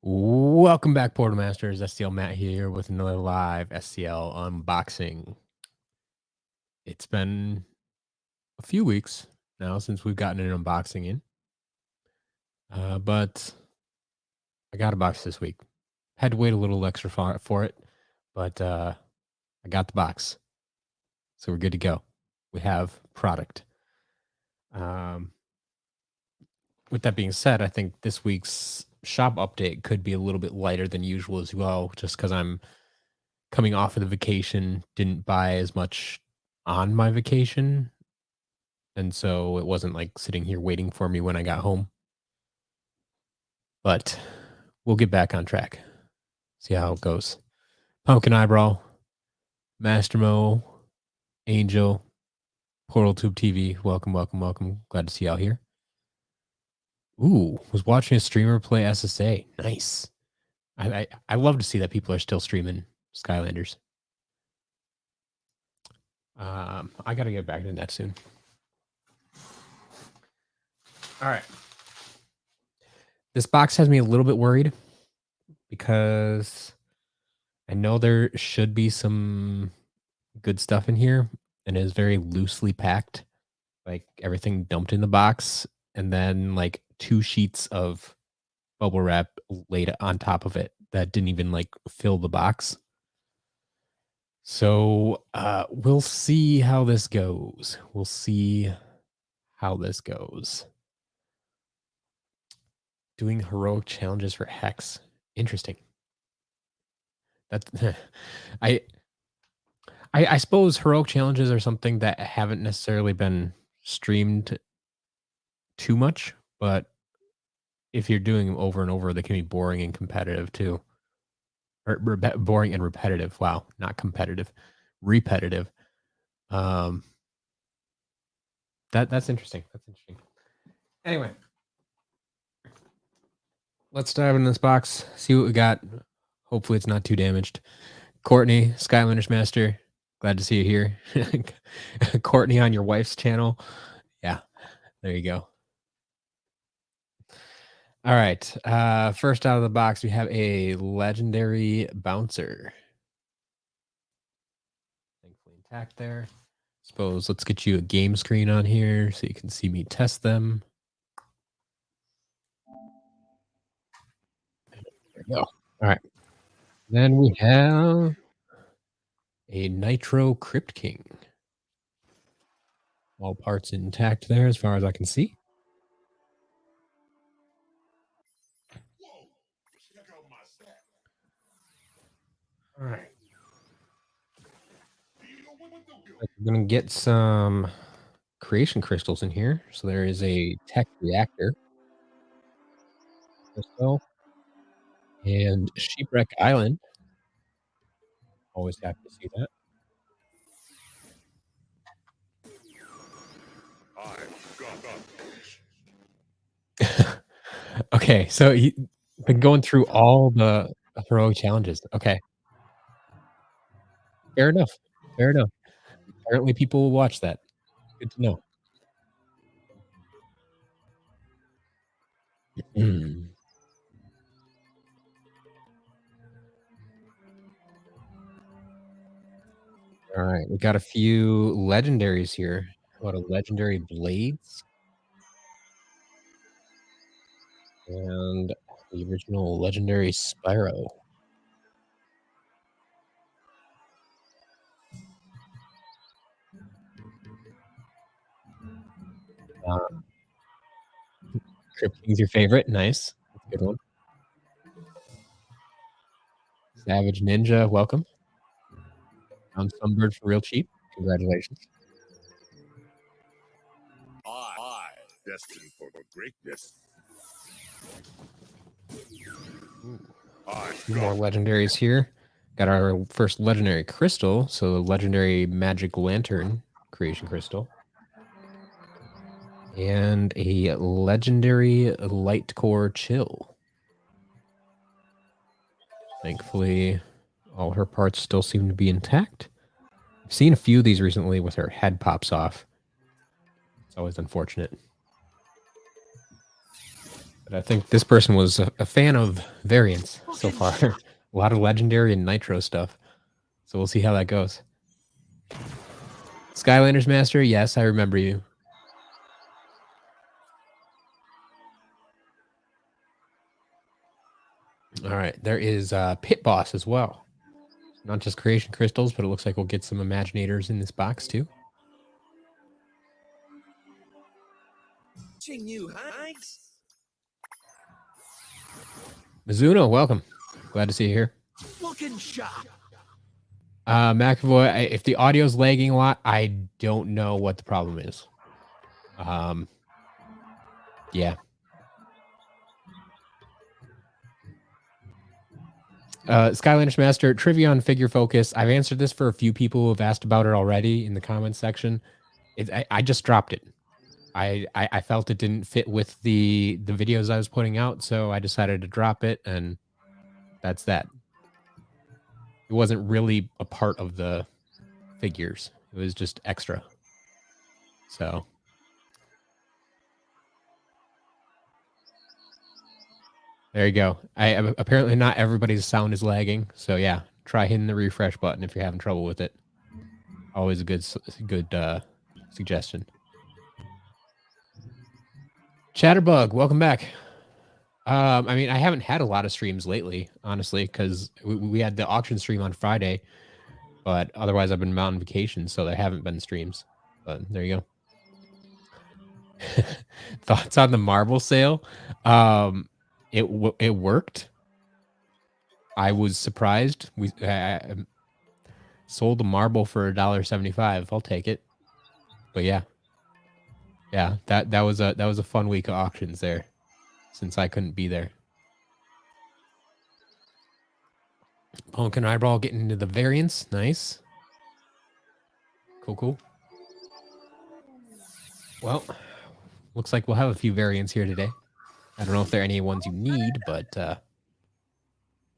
Welcome back, Portal Masters. SCL Matt here with another live SCL unboxing. It's been a few weeks now since we've gotten an unboxing in, but I got a box this week. Had to wait a little extra for it, but I got the box, so we're good to go. We have product. With that being said, I think this week's shop update could be a little bit lighter than usual as well, just because I'm coming off of the vacation, didn't buy as much on my vacation, and so it wasn't like sitting here waiting for me when I got home. But we'll get back on track. See how it goes. Pumpkin Eyebrow, Master Mo, Angel, Portal Tube TV. Welcome, welcome, welcome. Glad to see y'all here. Ooh, was watching a streamer play SSA. Nice. I love to see that people are still streaming Skylanders. I gotta get back to that soon. All right. This box has me a little bit worried because I know there should be some good stuff in here, and it is very loosely packed, like everything dumped in the box, and then like 2 sheets of bubble wrap laid on top of it that didn't even like fill the box. So we'll see how this goes. We'll see how this goes. Doing heroic challenges for Hex. Interesting. That's I suppose heroic challenges are something that haven't necessarily been streamed too much, but if you're doing them over and over, they can be boring and competitive too. Or boring and repetitive. Wow, not competitive, repetitive. That's interesting. That's interesting. Anyway, let's dive in this box, see what we got. Hopefully it's not too damaged. Courtney, Skylanders Master, glad to see you here. Courtney on your wife's channel. Yeah, there you go. All right. First out of the box, we have a legendary bouncer. Thankfully intact there. Suppose let's get you a game screen on here so you can see me test them. There we go. All right. Then we have a Nitro Crypt King. All parts intact there as far as I can see. All right. I'm going to get some creation crystals in here. So there is a tech reactor crystal and Shipwreck Island. Always happy to see that. Okay, so you've been going through all the heroic challenges. Okay. Fair enough. Fair enough. Apparently people will watch that. Good to know. All right, we got a few legendaries here. What a legendary blades and the original legendary Spyro. Crypt King's your favorite. Nice. That's a good one. Savage Ninja, welcome. Found Sunbird for real cheap. Congratulations. I destined for the greatness. Two more legendaries here. Got our first legendary crystal, so legendary magic lantern creation crystal. And a legendary light core chill. Thankfully, all her parts still seem to be intact. I've seen a few of these recently with her head pops off. It's always unfortunate. But I think this person was a fan of variants so far. A lot of legendary and nitro stuff. So we'll see how that goes. Skylanders Master, yes, I remember you. All right, there is Pit Boss as well. Not just creation crystals, but it looks like we'll get some Imaginators in this box too. New heights. Mizuno, welcome. Glad to see you here. Looking sharp. McAvoy, if the audio's lagging a lot, I don't know what the problem is. Yeah. Skylanders Master, trivia on Figure Focus. I've answered this for a few people who have asked about it already in the comments section. I just dropped it. I felt it didn't fit with the videos I was putting out, so I decided to drop it, and that's that. It wasn't really a part of the figures. It was just extra. So there you go. Apparently not everybody's sound is lagging, so yeah, try hitting the refresh button if you're having trouble with it. Always a good suggestion. Chatterbug, welcome back. I mean, I haven't had a lot of streams lately, honestly, because we had the auction stream on Friday, but otherwise I've been on vacation, so there haven't been streams. But there you go. Thoughts on the marble sale? It worked. I was surprised. We sold the marble for $1.75. I'll take it. But yeah, that was a fun week of auctions there, since I couldn't be there. Pumpkin Eyeball getting into the variants. Nice. Cool. Well, looks like we'll have a few variants here today. I don't know if there are any ones you need, but we'll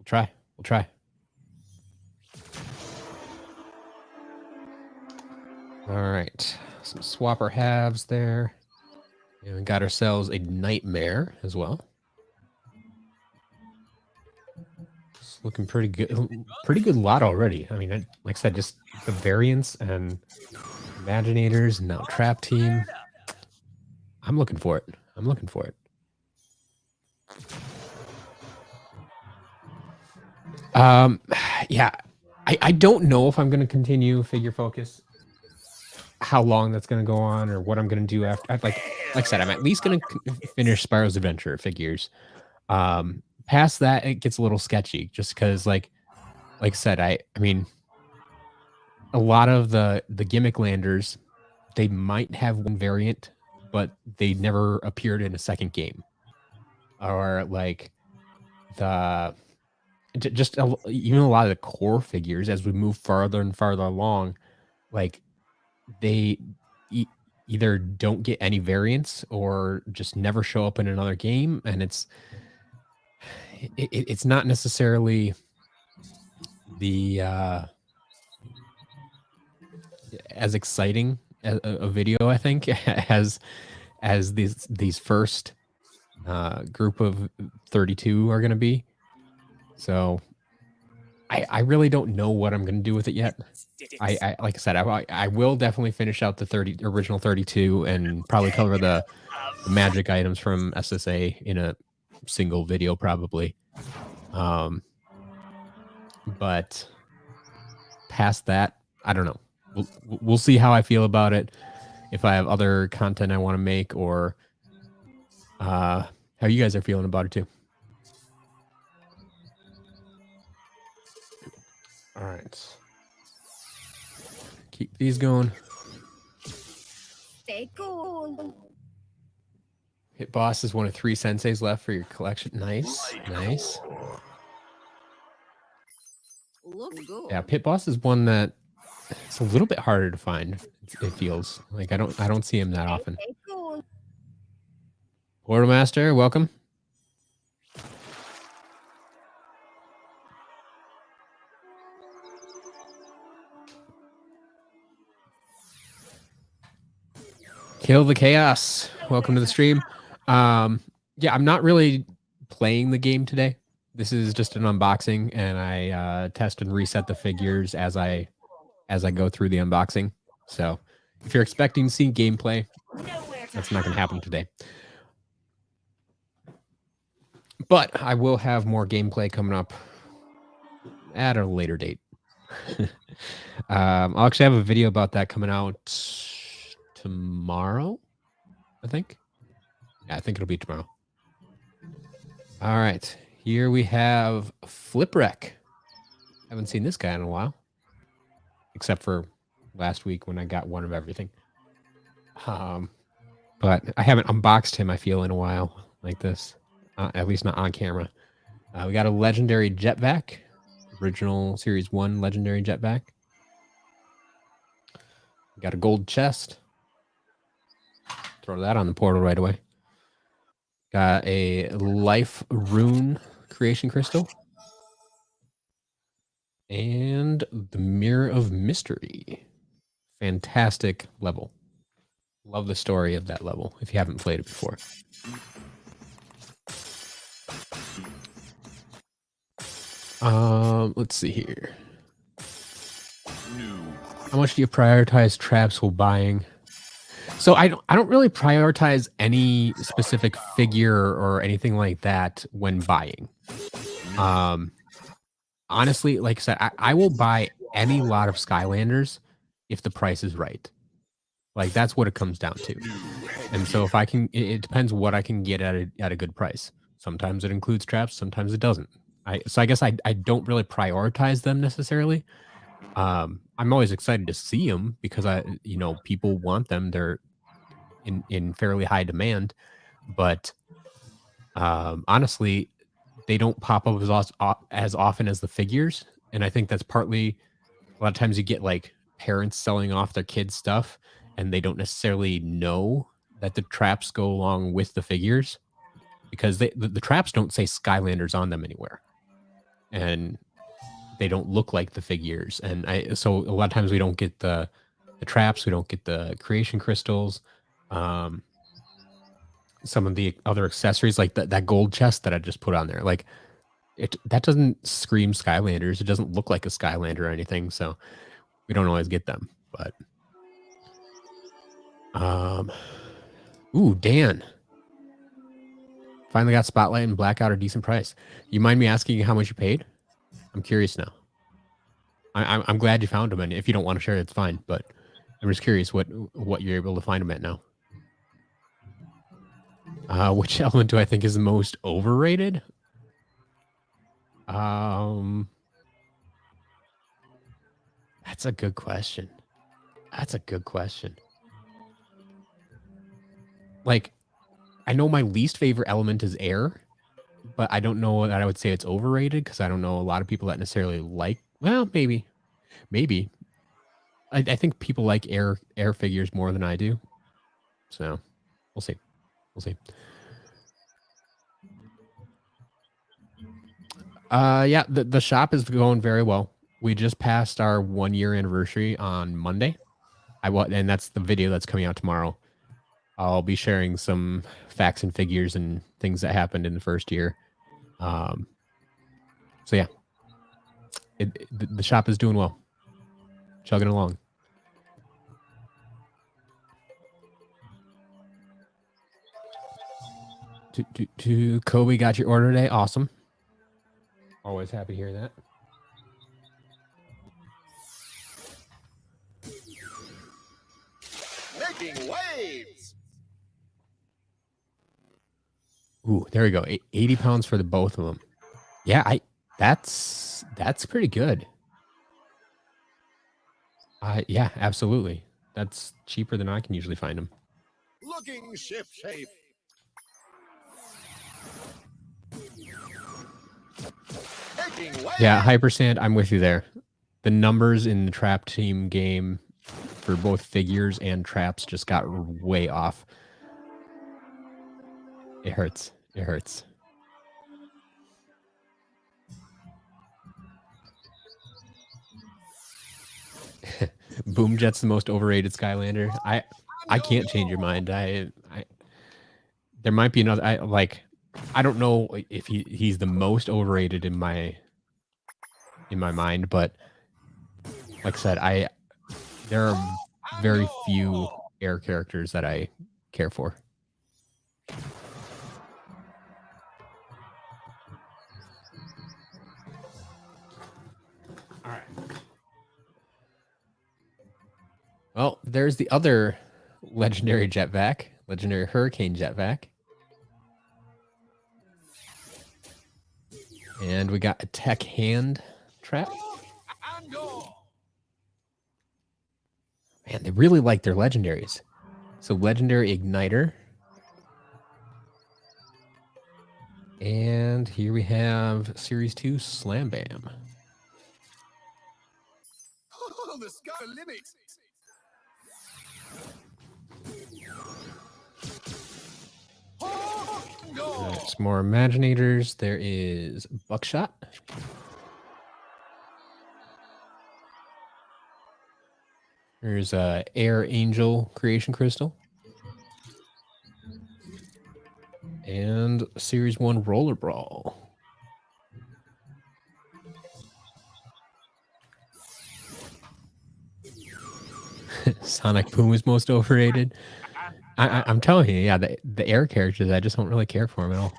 try. All right. Some swapper halves there. And we got ourselves a Nightmare as well. It's looking pretty good. Pretty good lot already. I mean, like I said, just the variants and Imaginators and now Trap Team. I'm looking for it. Yeah, I don't know if I'm going to continue Figure Focus, how long that's going to go on, or what I'm going to do after. Like I said, I'm at least going to finish Spyro's Adventure figures. Past that, it gets a little sketchy, just because, like I said, I mean, a lot of the gimmick landers, they might have one variant, but they never appeared in a second game, or like even a lot of the core figures, as we move farther and farther along, like they either don't get any variants or just never show up in another game, and it's not necessarily the as exciting a video, I think, as these first group of 32 are going to be. So I really don't know what I'm going to do with it yet. I like I said, I will definitely finish out the original 32 and probably cover the magic items from SSA in a single video, probably. But past that, I don't know. We'll see how I feel about it. If I have other content I want to make, or how you guys are feeling about it too. All right. Keep these going. Stay cool. Hit Boss is one of 3 senseis left for your collection. Nice. Look good. Yeah, Pit Boss is one that it's a little bit harder to find. It feels like I don't see him that often. Stay cool. Quartermaster, welcome. Kill the Chaos. Welcome to the stream. Yeah, I'm not really playing the game today. This is just an unboxing, and I test and reset the figures as I go through the unboxing. So if you're expecting to see gameplay, that's not going to happen today. But I will have more gameplay coming up at a later date. I'll actually have a video about that coming out tomorrow, I think. Yeah, I think it'll be tomorrow. All right. Here we have Flipwreck. Haven't seen this guy in a while, except for last week when I got one of everything. But I haven't unboxed him, I feel, in a while like this, at least not on camera. We got a legendary jetpack, original Series 1 legendary jetpack. We got a gold chest. Throw that on the portal right away. Got a life rune creation crystal. And the Mirror of Mystery. Fantastic level. Love the story of that level if you haven't played it before. Let's see here. How much do you prioritize traps while buying? So I don't really prioritize any specific figure or anything like that when buying. Honestly, like I said, I will buy any lot of Skylanders if the price is right. Like that's what it comes down to. And so if I can, it depends what I can get at a good price. Sometimes it includes traps, sometimes it doesn't. So I guess I don't really prioritize them necessarily. I'm always excited to see them because people want them. They're in fairly high demand, but honestly, they don't pop up as often as the figures. And I think that's partly a lot of times you get like parents selling off their kids' stuff and they don't necessarily know that the traps go along with the figures because the traps don't say Skylanders on them anywhere. And they don't look like the figures. And so a lot of times we don't get the traps, we don't get the creation crystals. Some of the other accessories like that gold chest that I just put on there, like that doesn't scream Skylanders. It doesn't look like a Skylander or anything. So we don't always get them, but ooh, Dan. Finally got Spotlight and Blackout at a decent price. You mind me asking how much you paid? I'm curious now. I'm glad you found them, and if you don't want to share, it's fine. But I'm just curious what you're able to find them at now. Which element do I think is the most overrated? That's a good question. Like, I know my least favorite element is air, but I don't know that I would say it's overrated because I don't know a lot of people that necessarily like. Well, maybe. I think people like air figures more than I do. So we'll see. Yeah, the shop is going very well. We just passed our 1-year anniversary on Monday. And that's the video that's coming out tomorrow. I'll be sharing some facts and figures and things that happened in the first year. So yeah, the shop is doing well, chugging along. To Kobe got your order today. Awesome. Always happy to hear that. Making waves. Ooh, there we go. 80 pounds for the both of them. Yeah, that's pretty good. Yeah, absolutely. That's cheaper than I can usually find them. Looking ship shape. Yeah, Hypersand, I'm with you there. The numbers in the Trap Team game for both figures and traps just got way off. It hurts. Boomjet's the most overrated Skylander. I can't change your mind. there might be another. I don't know if he's the most overrated in my mind, but like I said, there are very few air characters that I care for. All right. Well, there's the other legendary jetvac, legendary hurricane jetvac. And we got a tech hand trap. Man, they really like their legendaries. So legendary igniter. And here we have Series 2 Slam Bam. Oh, the sky limit. Some more Imaginators. There is Buckshot. There's Air Angel Creation Crystal. And Series 1 Roller Brawl. Sonic Boom is most overrated. I'm telling you, yeah, the air characters, I just don't really care for them at all.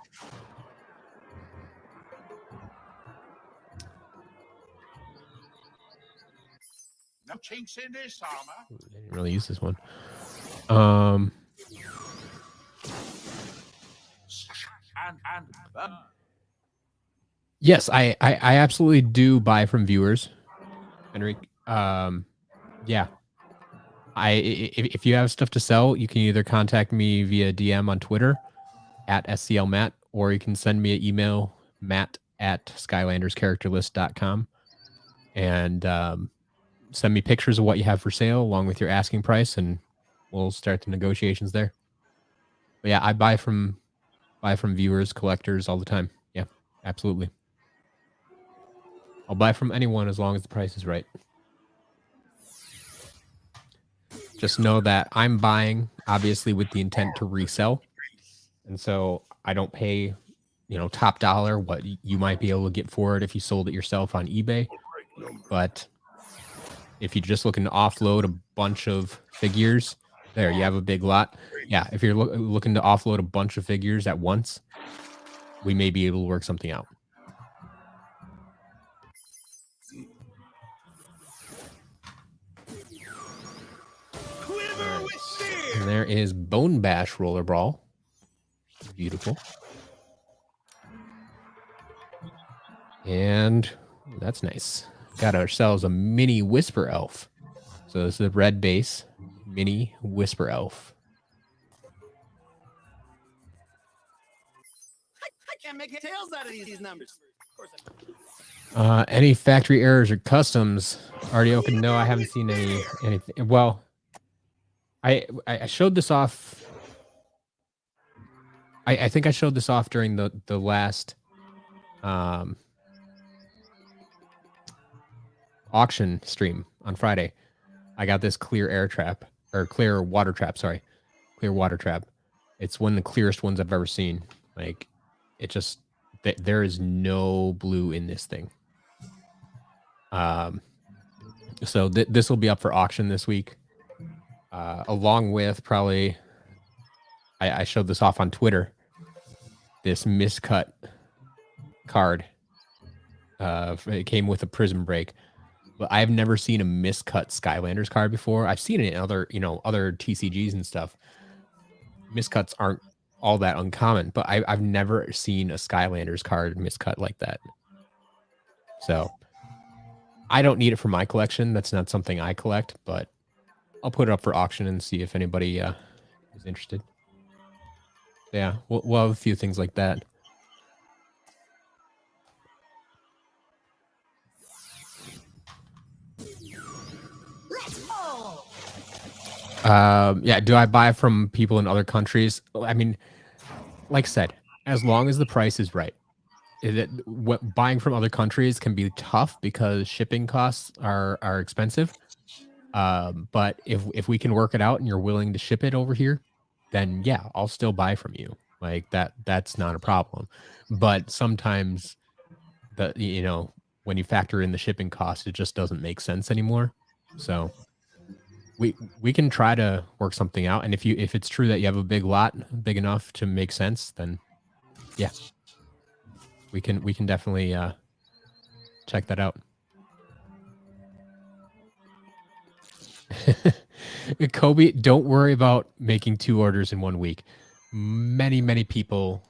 No chinks in this armor. I didn't really use this one. Yes, I absolutely do buy from viewers, Henrik. Yeah. If you have stuff to sell, you can either contact me via DM on Twitter at SCLMatt, or you can send me an email, matt@skylanderscharacterlist.com, and send me pictures of what you have for sale along with your asking price, and we'll start the negotiations there. But yeah, I buy from viewers, collectors all the time. Yeah, absolutely. I'll buy from anyone as long as the price is right. Just know that I'm buying, obviously, with the intent to resell. And so I don't pay, top dollar what you might be able to get for it if you sold it yourself on eBay. But if you're just looking to offload a bunch of figures, there, you have a big lot. Yeah, if you're looking to offload a bunch of figures at once, we may be able to work something out. And there is Bone Bash Roller Brawl. Beautiful. And that's nice. Got ourselves a mini Whisper Elf. So this is a red base mini Whisper Elf. I can't make tails out of these numbers. Any factory errors or customs already open? No, I haven't seen anything. Well, I showed this off. I think I showed this off during the last auction stream on Friday. I got this clear air trap, or clear water trap. Sorry, clear water trap. It's one of the clearest ones I've ever seen. Like, it just there is no blue in this thing. So this will be up for auction this week. Along with probably, I showed this off on Twitter, this miscut card. It came with a prism break, but I've never seen a miscut Skylanders card before. I've seen it in other TCGs and stuff. Miscuts aren't all that uncommon, but I've never seen a Skylanders card miscut like that. So I don't need it for my collection. That's not something I collect, but I'll put it up for auction and see if anybody is interested. Yeah, we'll have a few things like that. Yeah, do I buy from people in other countries? I mean, like I said, as long as the price is right. Buying from other countries can be tough because shipping costs are expensive. But if we can work it out and you're willing to ship it over here, then yeah, I'll still buy from you. Like that's not a problem. But sometimes when you factor in the shipping cost, it just doesn't make sense anymore. So we can try to work something out. And if it's true that you have a big lot, big enough to make sense, then yeah, we can definitely check that out. Kobe, don't worry about making 2 orders in 1 week. Many people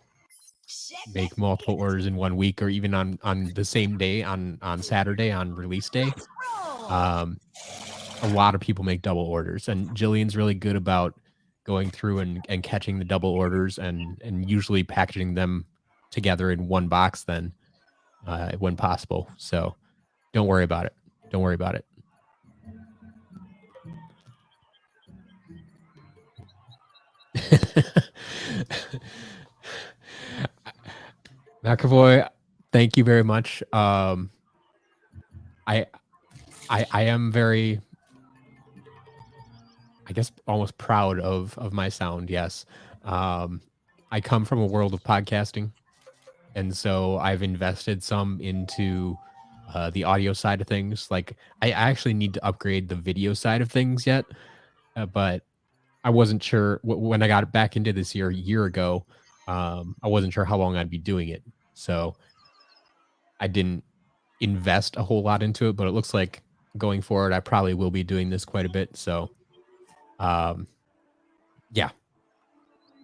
make multiple orders in 1 week, or even on the same day, on Saturday, on release day. A lot of people make double orders, and Jillian's really good about going through and catching the double orders and usually packaging them together in one box then when possible. So don't worry about it. Don't worry about it. McAvoy, thank you very much. I am very, I guess, almost proud of my sound. Yes. I come from a world of podcasting, and so I've invested some into the audio side of things. Like I actually need to upgrade the video side of things yet, but I wasn't sure when I got back into this a year ago. I wasn't sure how long I'd be doing it, so I didn't invest a whole lot into it. But it looks like going forward, I probably will be doing this quite a bit. So, yeah,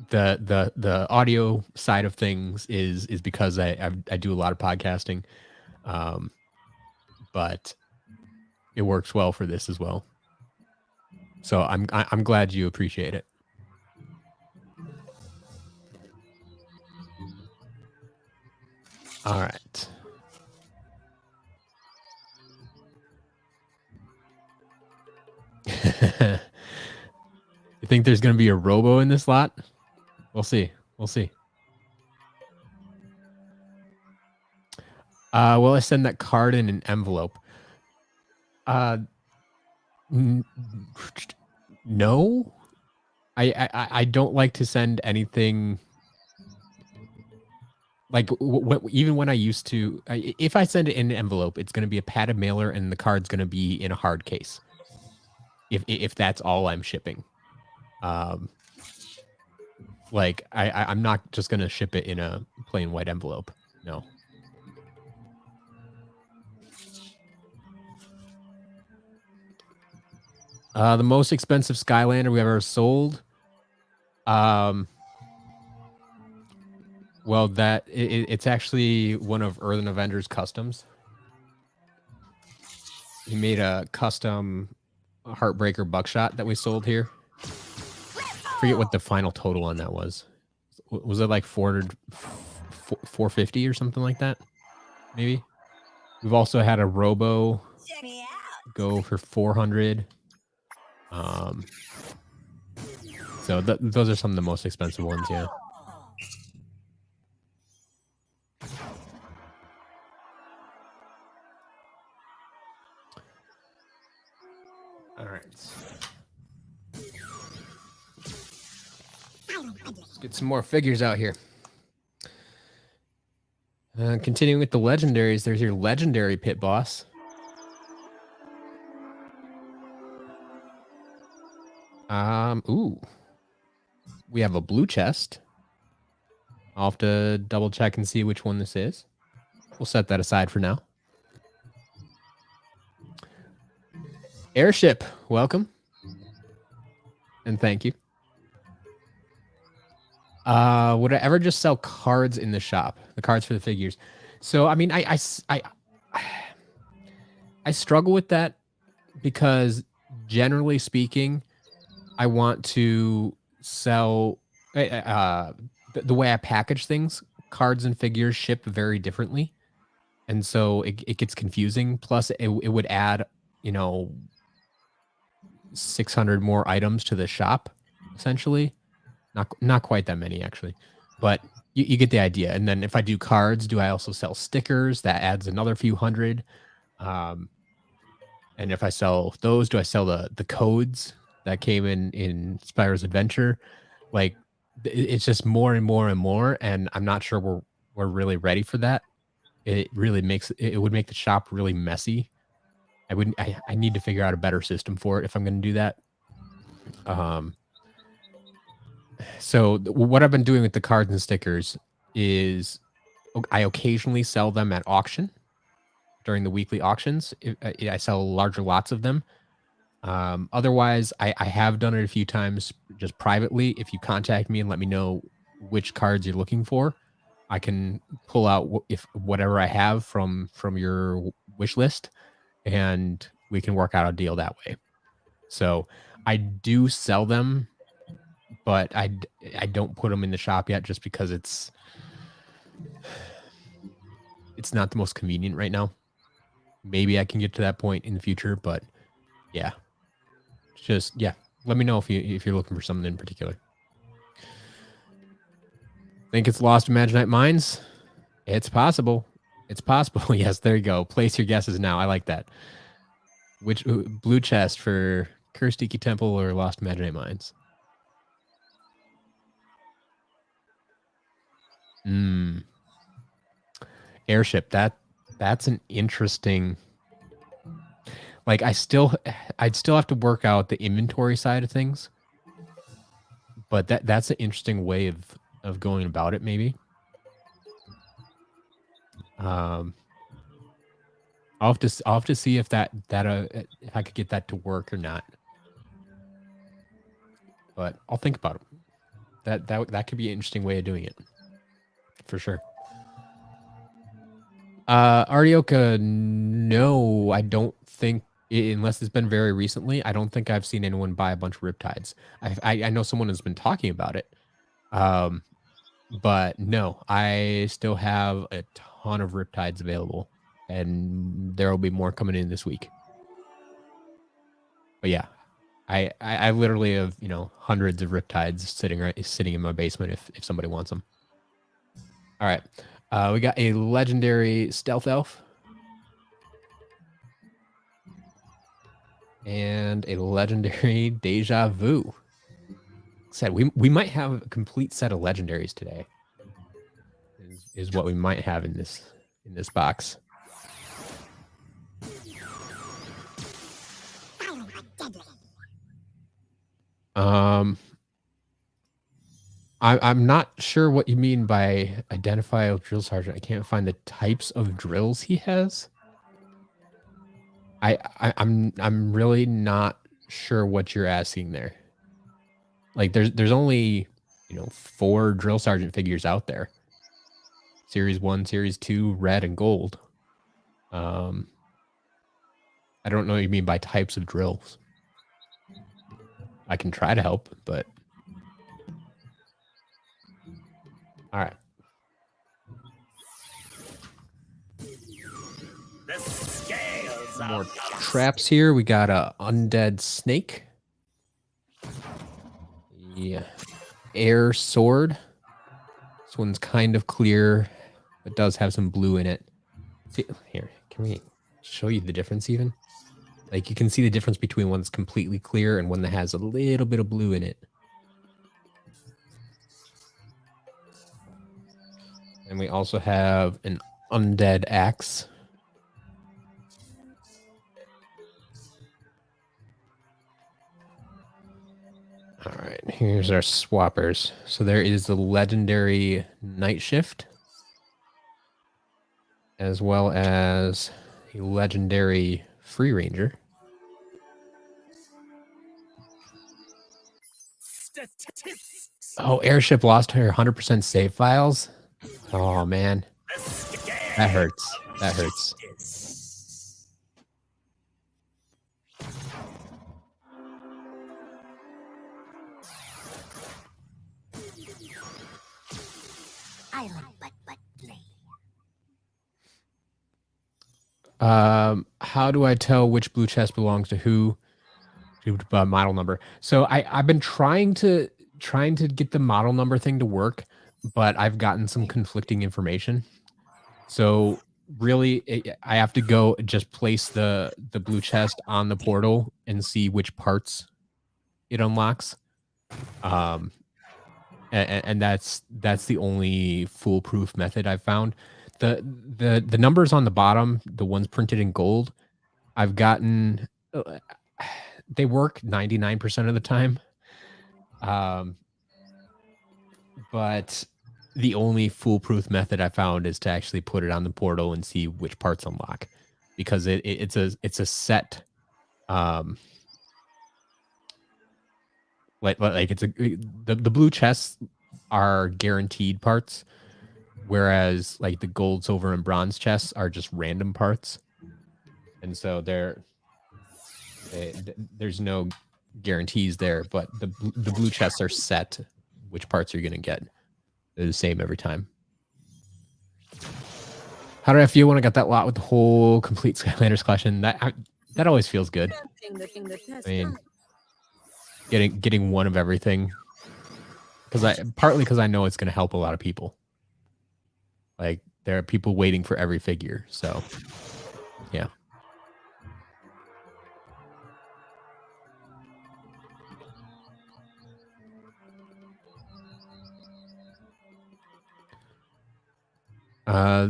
the audio side of things is because I do a lot of podcasting, but it works well for this as well. So I'm glad you appreciate it. All right. You think there's going to be a robo in this lot? We'll see. We'll see. Will I send that card in an envelope? No. I don't like to send anything. Like even when I used to, if I send it in an envelope, it's going to be a padded mailer, and the card's going to be in a hard case. If that's all I'm shipping, like I'm not just going to ship it in a plain white envelope. No. The most expensive Skylander we've ever sold. Well, it's actually one of Earthen Avenger's customs. He made a custom Heartbreaker buckshot that we sold here. I forget what the final total on that was. Was it like 450 or something like that? Maybe. We've also had a Robo go for 400. So those are some of the most expensive ones, yeah. All right. Let's get some more figures out here. Continuing with the legendaries, there's your legendary pit boss. Ooh. We have a blue chest. I'll have to double check and see which one this is. We'll set that aside for now. Airship, welcome. And thank you. Would I ever just sell cards in the shop? The cards for the figures. So, I mean, I struggle with that because generally speaking, I want to sell the way I package things. Cards and figures ship very differently. And so it gets confusing. Plus, it would add, 600 more items to the shop, essentially. Not quite that many, actually. But you get the idea. And then if I do cards, do I also sell stickers? That adds another few hundred. And if I sell those, do I sell the codes that came in Spyro's Adventure? Like, it's just more and more and more, and I'm not sure we're really ready for that. It really makes it would make the shop really messy. I need to figure out a better system for it if I'm going to do that. So what I've been doing with the cards and stickers is I occasionally sell them at auction during the weekly auctions. I sell larger lots of them. Otherwise, I have done it a few times just privately. If you contact me and let me know which cards you're looking for, I can pull out whatever I have from your wish list, and we can work out a deal that way. So I do sell them, but I don't put them in the shop yet just because it's not the most convenient right now. Maybe I can get to that point in the future, but yeah. Just let me know if you're looking for something in particular. Think it's Lost Imaginite Mines? It's possible. It's possible. Yes, there you go. Place your guesses now. I like that. Which blue chest for Cursed Iki Temple or Lost Imaginite Mines? Airship. That's an interesting. Like I'd still have to work out the inventory side of things, but that's an interesting way of going about it. Maybe. I'll have to see if if I could get that to work or not. But I'll think about it. That could be an interesting way of doing it, for sure. Arioka, no, I don't think, unless it's been very recently, I don't think I've seen anyone buy a bunch of Riptides. I know someone has been talking about it. But no, I still have a ton of Riptides available, and there will be more coming in this week. But yeah, I literally have, hundreds of Riptides sitting in my basement if somebody wants them. All right. We got a legendary Stealth Elf. And a legendary Deja Vu. Said we might have a complete set of legendaries today. Is what we might have in this box. I'm not sure what you mean by identify a drill sergeant. I can't find the types of drills he has. I'm really not sure what you're asking there. Like there's only 4 drill sergeant figures out there. Series 1, Series 2, red and gold. I don't know what you mean by types of drills. I can try to help, but all right. More traps here. We got a undead snake. Yeah. Air sword. This one's kind of clear, but does have some blue in it. See, here, can we show you the difference even? Like you can see the difference between one that's completely clear and one that has a little bit of blue in it. And we also have an undead axe. All right, here's our swappers. So there is the legendary Night Shift, as well as a legendary Free Ranger. Oh, Airship lost her 100% save files. Oh, man. That hurts. That hurts. How do I tell which blue chest belongs to who? Model number. So I've been trying to get the model number thing to work, but I've gotten some conflicting information. So really, I have to go just place the blue chest on the portal and see which parts it unlocks. and that's the only foolproof method I've found. The numbers on the bottom, the ones printed in gold, I've gotten they work 99% of the time. But the only foolproof method I found is to actually put it on the portal and see which parts unlock, because it's a set like it's the blue chests are guaranteed parts, whereas like the gold, silver, and bronze chests are just random parts, and so there's no guarantees there. But the blue chests are set which parts you're gonna get. They're the same every time. How did I feel when I got that lot with the whole complete Skylanders collection? That always feels good. I mean, getting one of everything, partly because I know it's going to help a lot of people. Like there are people waiting for every figure, so yeah.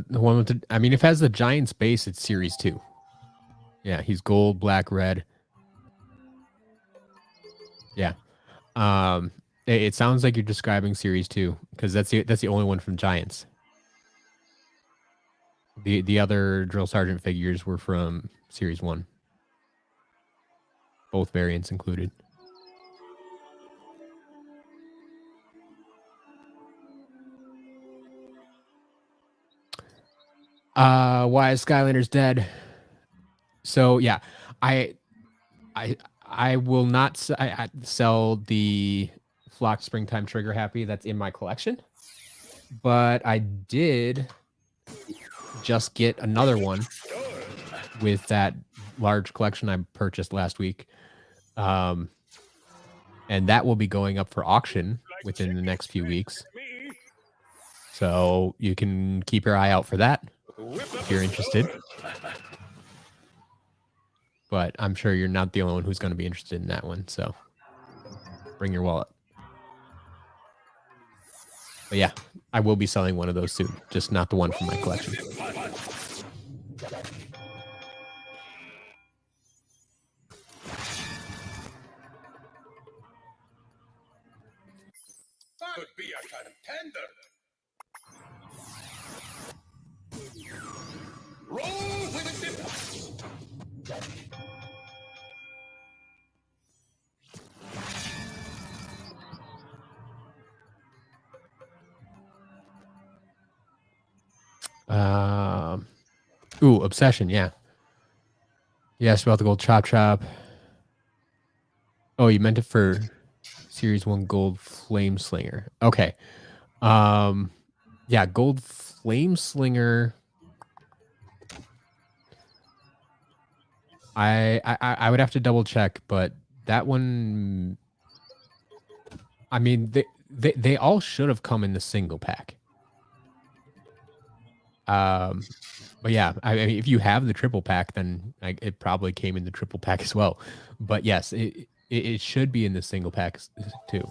The one with the, I mean, if it has the giant space, it's Series 2. Yeah, he's gold, black, red. Yeah. It sounds like you're describing Series 2 because that's the only one from Giants. The other Drill Sergeant figures were from Series 1. Both variants included. Why is Skylanders dead? So yeah, I will not sell the Flock Springtime Trigger Happy that's in my collection, but I did just get another one with that large collection I purchased last week, and that will be going up for auction within the next few weeks. So you can keep your eye out for that if you're interested. But I'm sure you're not the only one who's going to be interested in that one. So bring your wallet. But yeah, I will be selling one of those soon, just not the one from my collection. Could be a contender. Roll with a dip. Ooh, Obsession, yeah. Yes, about the gold chop. Oh, you meant it for Series 1 Gold Flame Slinger. Okay. Yeah, Gold Flame Slinger. I would have to double check, but that one, I mean, they all should have come in the single pack. But yeah, I mean, if you have the triple pack, then it probably came in the triple pack as well. But yes, it should be in the single pack too.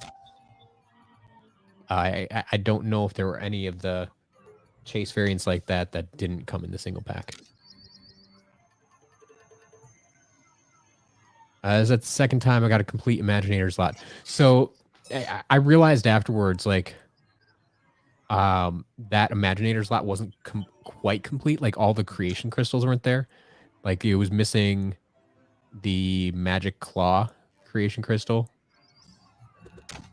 I don't know if there were any of the chase variants like that didn't come in the single pack. Is that the second time I got a complete Imaginators lot? So I realized afterwards, like, that Imaginators lot wasn't quite complete. Like all the creation crystals weren't there. Like it was missing the Magic Claw creation crystal.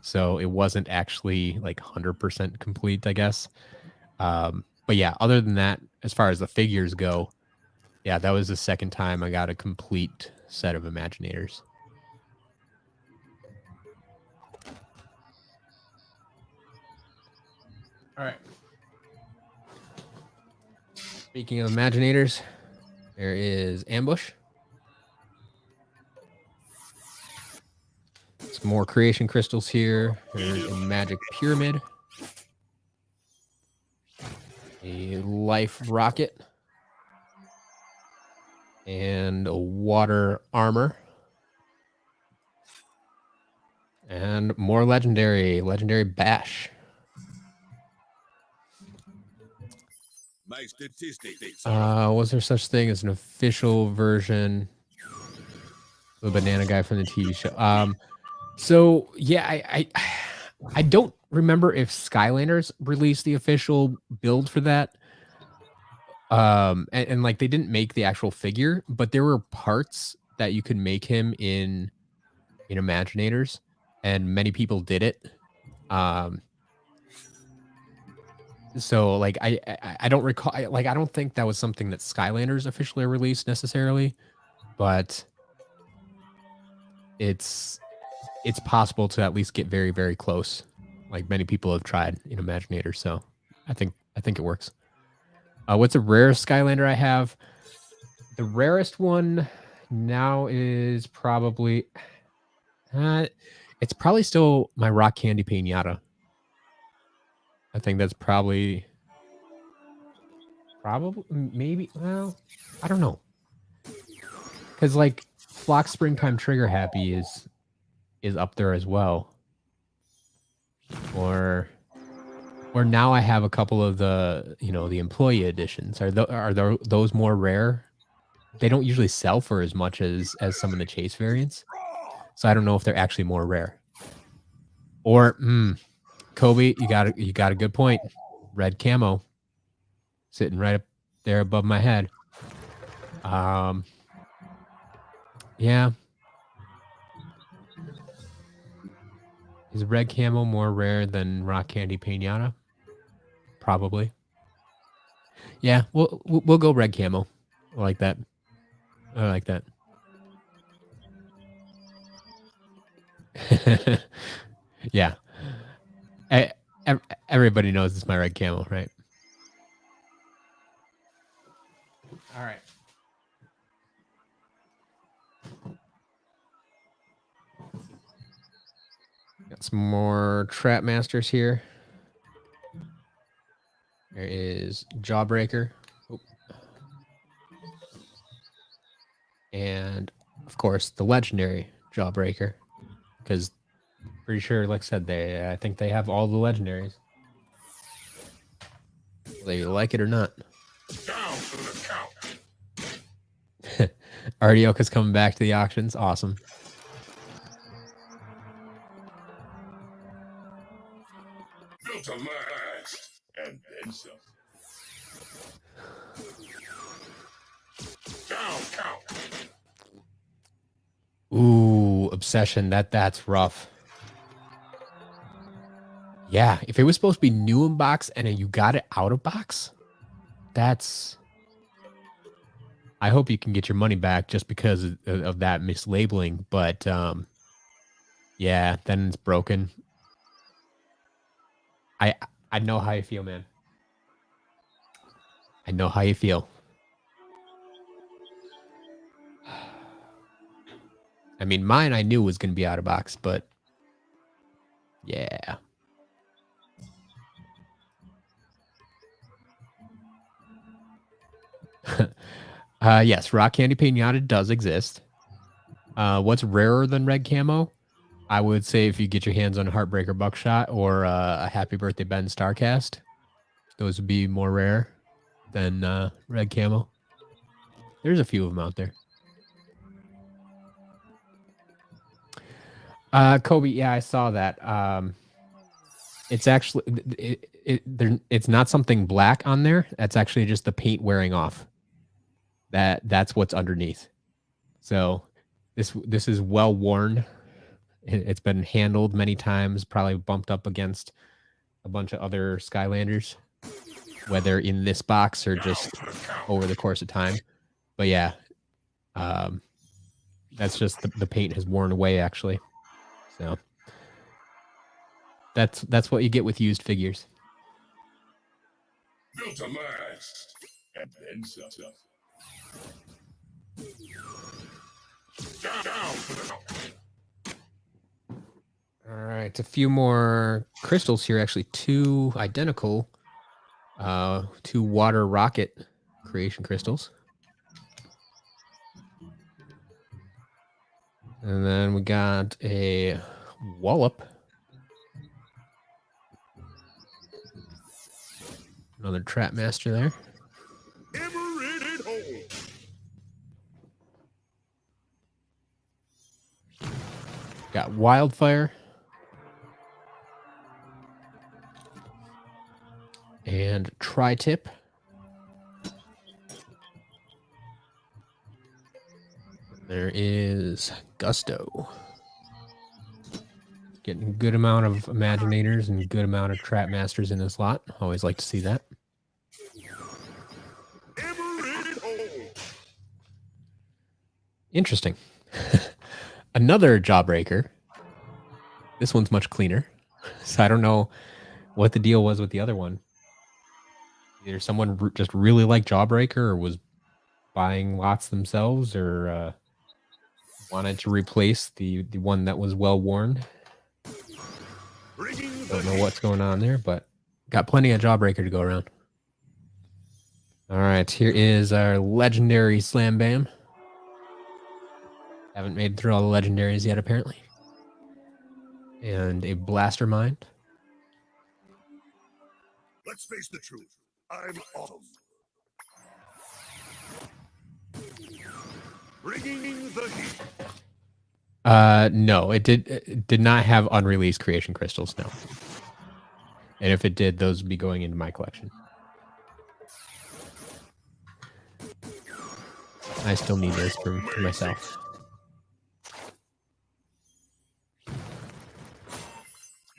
So it wasn't actually like 100% complete, I guess. But yeah, other than that, as far as the figures go, yeah, that was the second time I got a complete set of Imaginators. All right. Speaking of Imaginators, there is Ambush. Some more creation crystals here. There's a Magic Pyramid. A Life Rocket. And a Water Armor. And more legendary Bash. My statistics Was there such thing as an official version of the banana guy from the TV show? So yeah, I don't remember if Skylanders released the official build for that. And like they didn't make the actual figure, but there were parts that you could make him in Imaginators, and many people did it. So like I don't recall, I don't think that was something that Skylanders officially released necessarily, but it's possible to at least get very, very close. Like many people have tried in Imaginators, so I think it works. What's the rarest Skylander I have? The rarest one now is probably it's probably still my Rock Candy Pinata. I think that's probably maybe, well, I don't know. Cuz like Flock Springtime Trigger Happy is up there as well. Or now I have a couple of the, the employee editions. Are those more rare? They don't usually sell for as much as some of the chase variants. So I don't know if they're actually more rare. Or Kobe, you got a good point. Red camo sitting right up there above my head. Yeah. Is red camo more rare than Rock Candy Pinata? Probably. Yeah, we'll go red camo. I like that. I like that. Yeah. Everybody knows it's my red camo, right? All right. Got some more Trap Masters here. There is Jawbreaker. Oh. And, of course, the legendary Jawbreaker. Because pretty sure, like I said, I think they have all the legendaries. Whether you like it or not. down for the count. Artioka's coming back to the auctions. Awesome. Built to last. And then some. Down count. Ooh, Obsession. That's rough. Yeah, if it was supposed to be new in box and then you got it out of box, that's... I hope you can get your money back just because of that mislabeling. But yeah, then it's broken. I know how you feel, man. I know how you feel. I mean, mine I knew was going to be out of box, but yeah. Yes, Rock Candy Pinata does exist. What's rarer than red camo? I would say if you get your hands on Heartbreaker Buckshot or a Happy Birthday Ben Starcast, those would be more rare than red camo. There's a few of them out there. Kobe, yeah, I saw that. It's actually it's not something black on there. That's actually just the paint wearing off. That's what's underneath. So this is well worn. It's been handled many times, probably bumped up against a bunch of other Skylanders, whether in this box or just over the course of time. But yeah, that's just the paint has worn away actually. So that's what you get with used figures. Built to last. And then some. Down for the count. All right, a few more crystals here. Actually, two identical, two water rocket creation crystals. And then we got a Wallop. Another Trap Master there. Ever in it home. Got Wildfire. And Tri-Tip. There is Gusto. Getting a good amount of Imaginators and good amount of Trap Masters in this lot. Always like to see that. Interesting. Another Jawbreaker. This one's much cleaner. So I don't know what the deal was with the other one. Either someone just really liked Jawbreaker or was buying lots themselves or wanted to replace the one that was well worn. Don't know what's going on there, but got plenty of Jawbreaker to go around. All right, here is our legendary Slam Bam. Haven't made through all the legendaries yet, apparently. And a Blaster Mind. Let's face the truth. I'm awesome. Bringing the heat. No, it did not have unreleased creation crystals, no. And if it did, those would be going into my collection. I still need those for myself.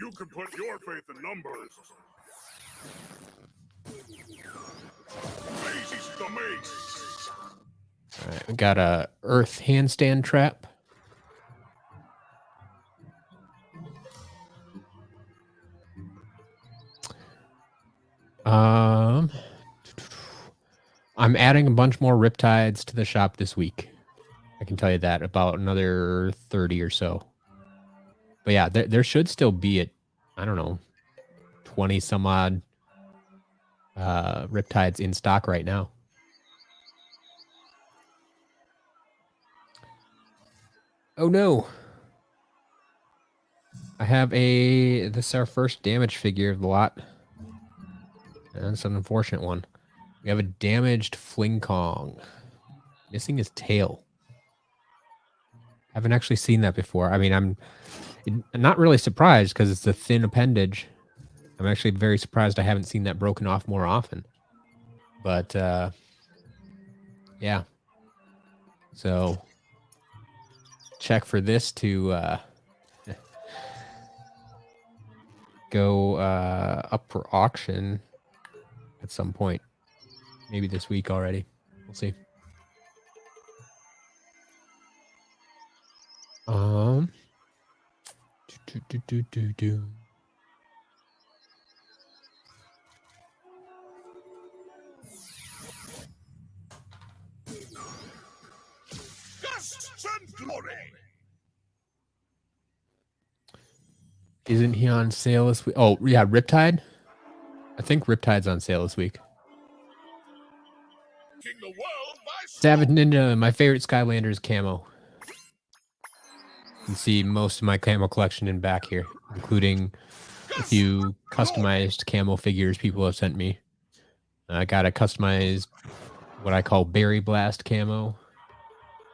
You can put your faith in numbers. Macy's the mace. All right, we got a Earth Handstand Trap. I'm adding a bunch more Riptides to the shop this week. I can tell you that, about another 30 or so. But yeah, there should still be I don't know, 20 some odd Riptides in stock right now. Oh no. I have this is our first damage figure of the lot. That's an unfortunate one. We have a damaged Fling Kong. Missing his tail. Haven't actually seen that before. I mean, I'm not really surprised because it's a thin appendage. I'm actually very surprised I haven't seen that broken off more often. But, yeah. So, check for this to go up for auction at some point. Maybe this week already. We'll see. Isn't he on sale this week? Oh, yeah, Riptide? I think Riptide's on sale this week. Savage Ninja, my favorite Skylanders camo. You can see most of my camo collection in back here, including a few customized camo figures people have sent me. I got a customized, what I call Berry Blast camo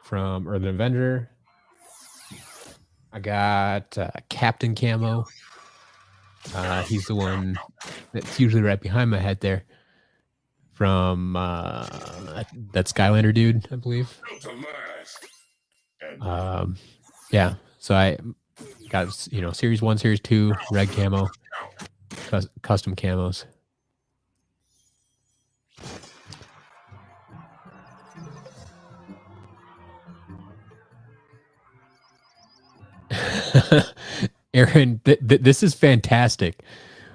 from Earth Avenger. I got Captain Camo. He's the one that's usually right behind my head there. From that Skylander dude, I believe. Yeah, so I got, Series 1, Series 2, red camo, custom camos. Aaron, this is fantastic.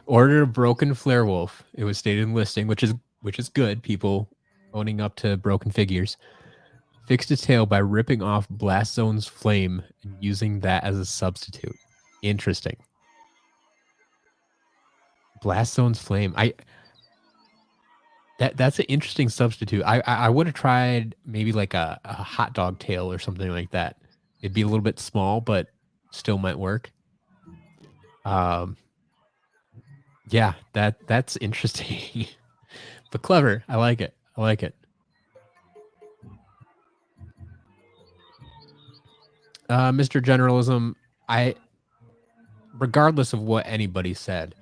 Ordered a broken Flare Wolf. It was stated in listing, which is good. People owning up to broken figures. Fixed his tail by ripping off Blast Zone's flame and using that as a substitute. Interesting. Blast Zone's flame. That's an interesting substitute. I would have tried maybe like a hot dog tail or something like that. It'd be a little bit small, but still might work. Yeah, that's interesting, but clever. I like it. I like it. Mr. Generalism, regardless of what anybody said,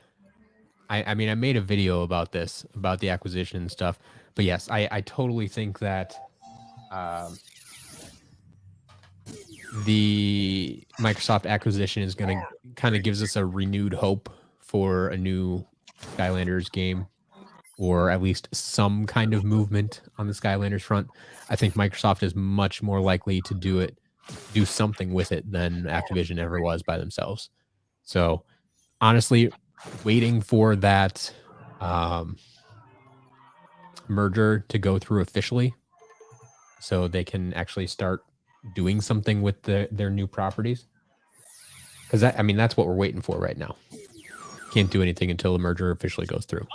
I mean, I made a video about this, about the acquisition and stuff. But yes, I totally think that the Microsoft acquisition is going to kind of gives us a renewed hope for a new Skylanders game, or at least some kind of movement on the Skylanders front. I think Microsoft is much more likely to do something with it than Activision ever was by themselves. So honestly, waiting for that merger to go through officially so they can actually start doing something with their new properties. Because I mean, that's what we're waiting for right now. Can't do anything until the merger officially goes through.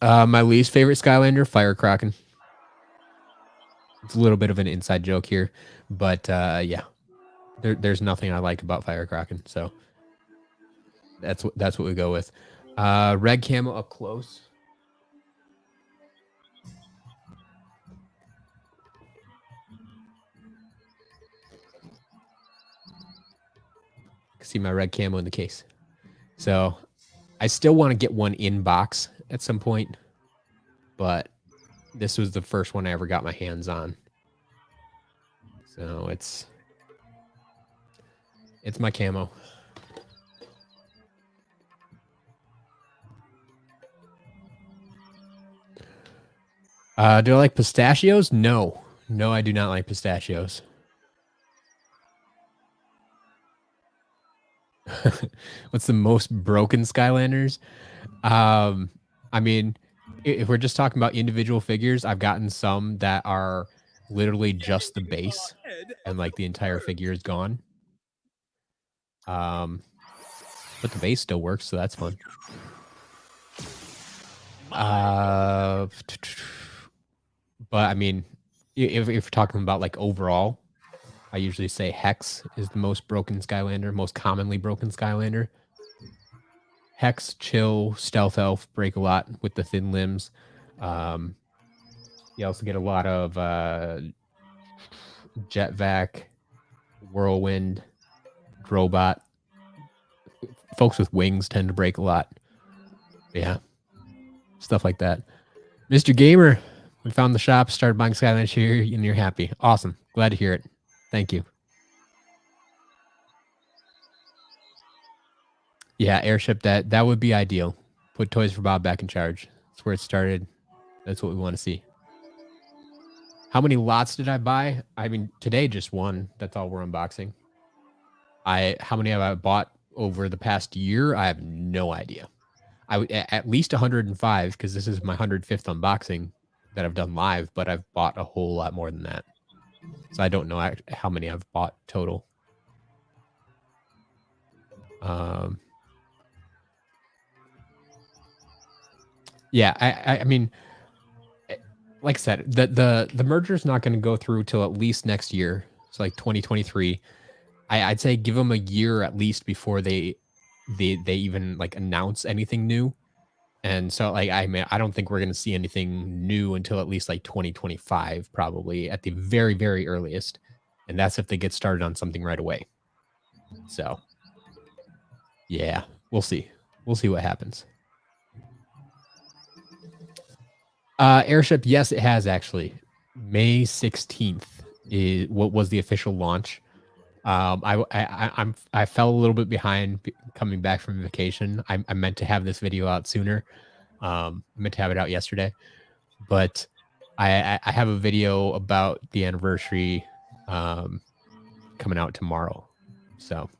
My least favorite Skylander, Fire Kraken. It's a little bit of an inside joke here, but yeah, there's nothing I like about Fire Kraken, so that's what we go with. Red camo up close. See my red camo in the case. So I still want to get one in box at some point, but this was the first one I ever got my hands on. So it's my camo. Do I like pistachios? No. No, I do not like pistachios. What's the most broken Skylanders? I mean, if we're just talking about individual figures, I've gotten some that are literally just the base and like the entire figure is gone. But the base still works, so that's fun. But I mean, if you're talking about like overall, I usually say Hex is the most broken Skylander, most commonly broken Skylander. Hex, Chill, Stealth Elf break a lot with the thin limbs. You also get a lot of Jetvac, Whirlwind, Drobot. Folks with wings tend to break a lot. Yeah, stuff like that. Mr. Gamer, we found the shop, started buying Skylanders here, and you're happy. Awesome. Glad to hear it. Thank you. Yeah, airship, that would be ideal. Put Toys for Bob back in charge. That's where it started. That's what we want to see. How many lots did I buy? I mean, today just one. That's all we're unboxing. How many have I bought over the past year? I have no idea. At least 105 because this is my 105th unboxing that I've done live, but I've bought a whole lot more than that. So I don't know how many I've bought total. Yeah, I mean, like I said, the merger is not going to go through till at least next year. It's like 2023. I'd say give them a year at least before they even like announce anything new. And so like I mean, I don't think we're going to see anything new until at least like 2025 probably at the very, very earliest. And that's if they get started on something right away. So yeah, we'll see. We'll see what happens. Airship, yes, it has actually. May 16th is what was the official launch. I fell a little bit behind coming back from vacation. I meant to have this video out sooner. I meant to have it out yesterday, but I have a video about the anniversary coming out tomorrow. So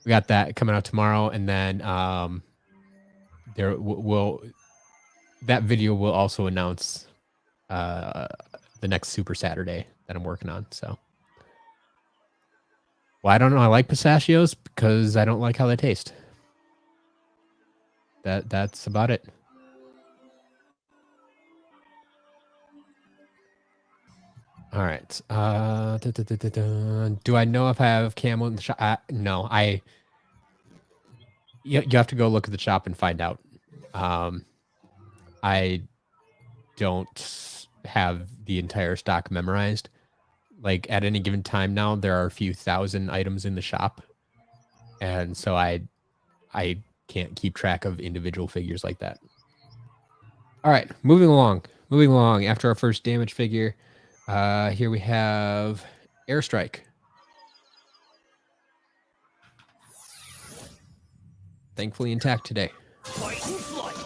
we got that coming out tomorrow, and then there will that video will also announce the next Super Saturday that I'm working on. So. Well, I don't know. I like pistachios because I don't like how they taste. That's about it. All right. Do I know if I have camo in the shop? No, you have to go look at the shop and find out. I don't have the entire stock memorized. Like at any given time now, there are a few thousand items in the shop. And so I can't keep track of individual figures like that. All right, moving along. After our first damage figure, here we have Airstrike. Thankfully intact today. Fight and flight.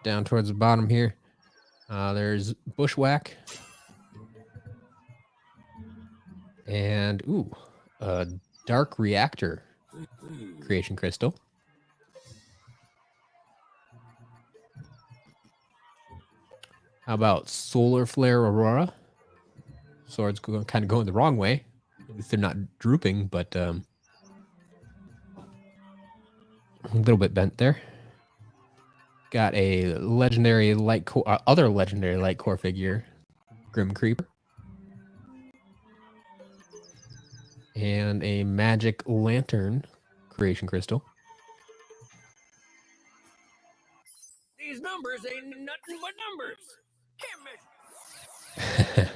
Down towards the bottom here, there's Bushwhack. And, a Dark Reactor creation crystal. How about Solar Flare Aurora? Swords kind of going the wrong way. At least they're not drooping, but a little bit bent there. Got a legendary light core, other legendary light core figure, Grim Creeper. And a Magic Lantern creation crystal. These numbers ain't nothing but numbers. Can't measure.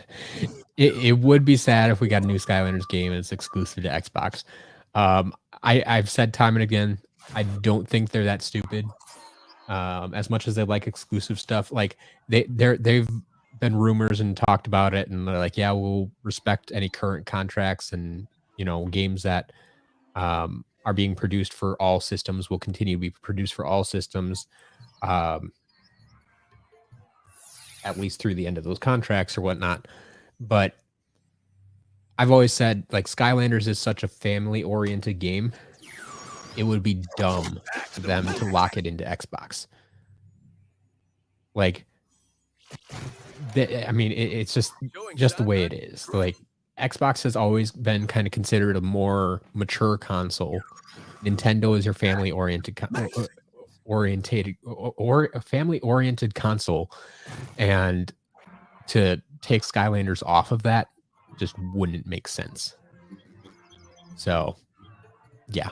It would be sad if we got a new Skylanders game and it's exclusive to Xbox. I've said time and again, I don't think they're that stupid. As much as they like exclusive stuff, like they've been rumors and talked about it, and they're like, yeah, we'll respect any current contracts, and games that are being produced for all systems will continue to be produced for all systems, at least through the end of those contracts or whatnot. But I've always said, like, Skylanders is such a family-oriented game. It would be dumb for them to lock it into Xbox. Like, I mean, it's just the way it is. Like, Xbox has always been kind of considered a more mature console. Nintendo is your family-oriented a family-oriented console, and to take Skylanders off of that just wouldn't make sense. So, yeah.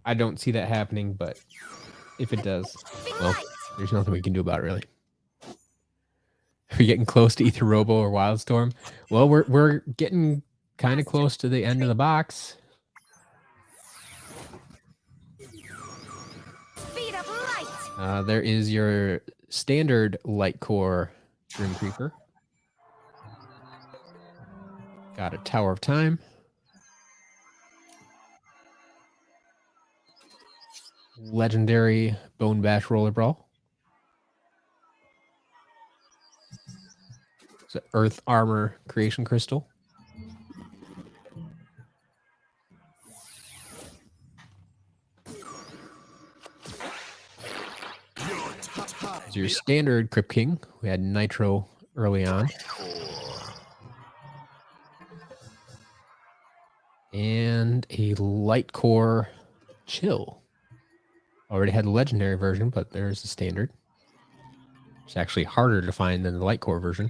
I don't see that happening, but if it does, well, there's nothing we can do about it, really. Are we getting close to either Robo or Wildstorm? Well, we're getting kind of close to the end of the box. Speed up light. There is your standard light core Grim Creeper. Got a Tower of Time. Legendary Bone Bash Roller Brawl. It's an Earth Armor Creation Crystal. It's your standard Crypt King. We had Nitro early on. And a Light Core Chill. Already had the legendary version, but there's the standard. It's actually harder to find than the light core version.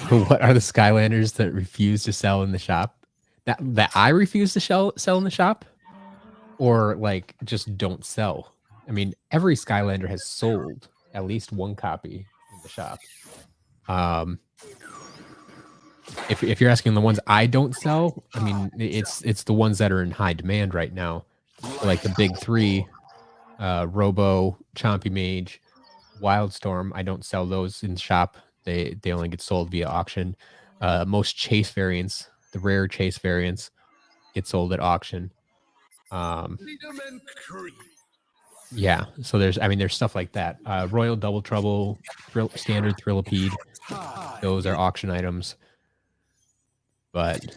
What are the Skylanders that refuse to sell in the shop? That I refuse to sell in the shop? Or like just don't sell? I mean, every Skylander has sold at least one copy in the shop. If you're asking the ones I don't sell, I mean, it's the ones that are in high demand right now. Like the big three, Robo, Chompy Mage, Wildstorm. I don't sell those in the shop. They only get sold via auction. Most chase variants, the rare chase variants, get sold at auction. Yeah, so there's stuff like that. Royal Double Trouble, Standard Thrillipede, those are auction items. But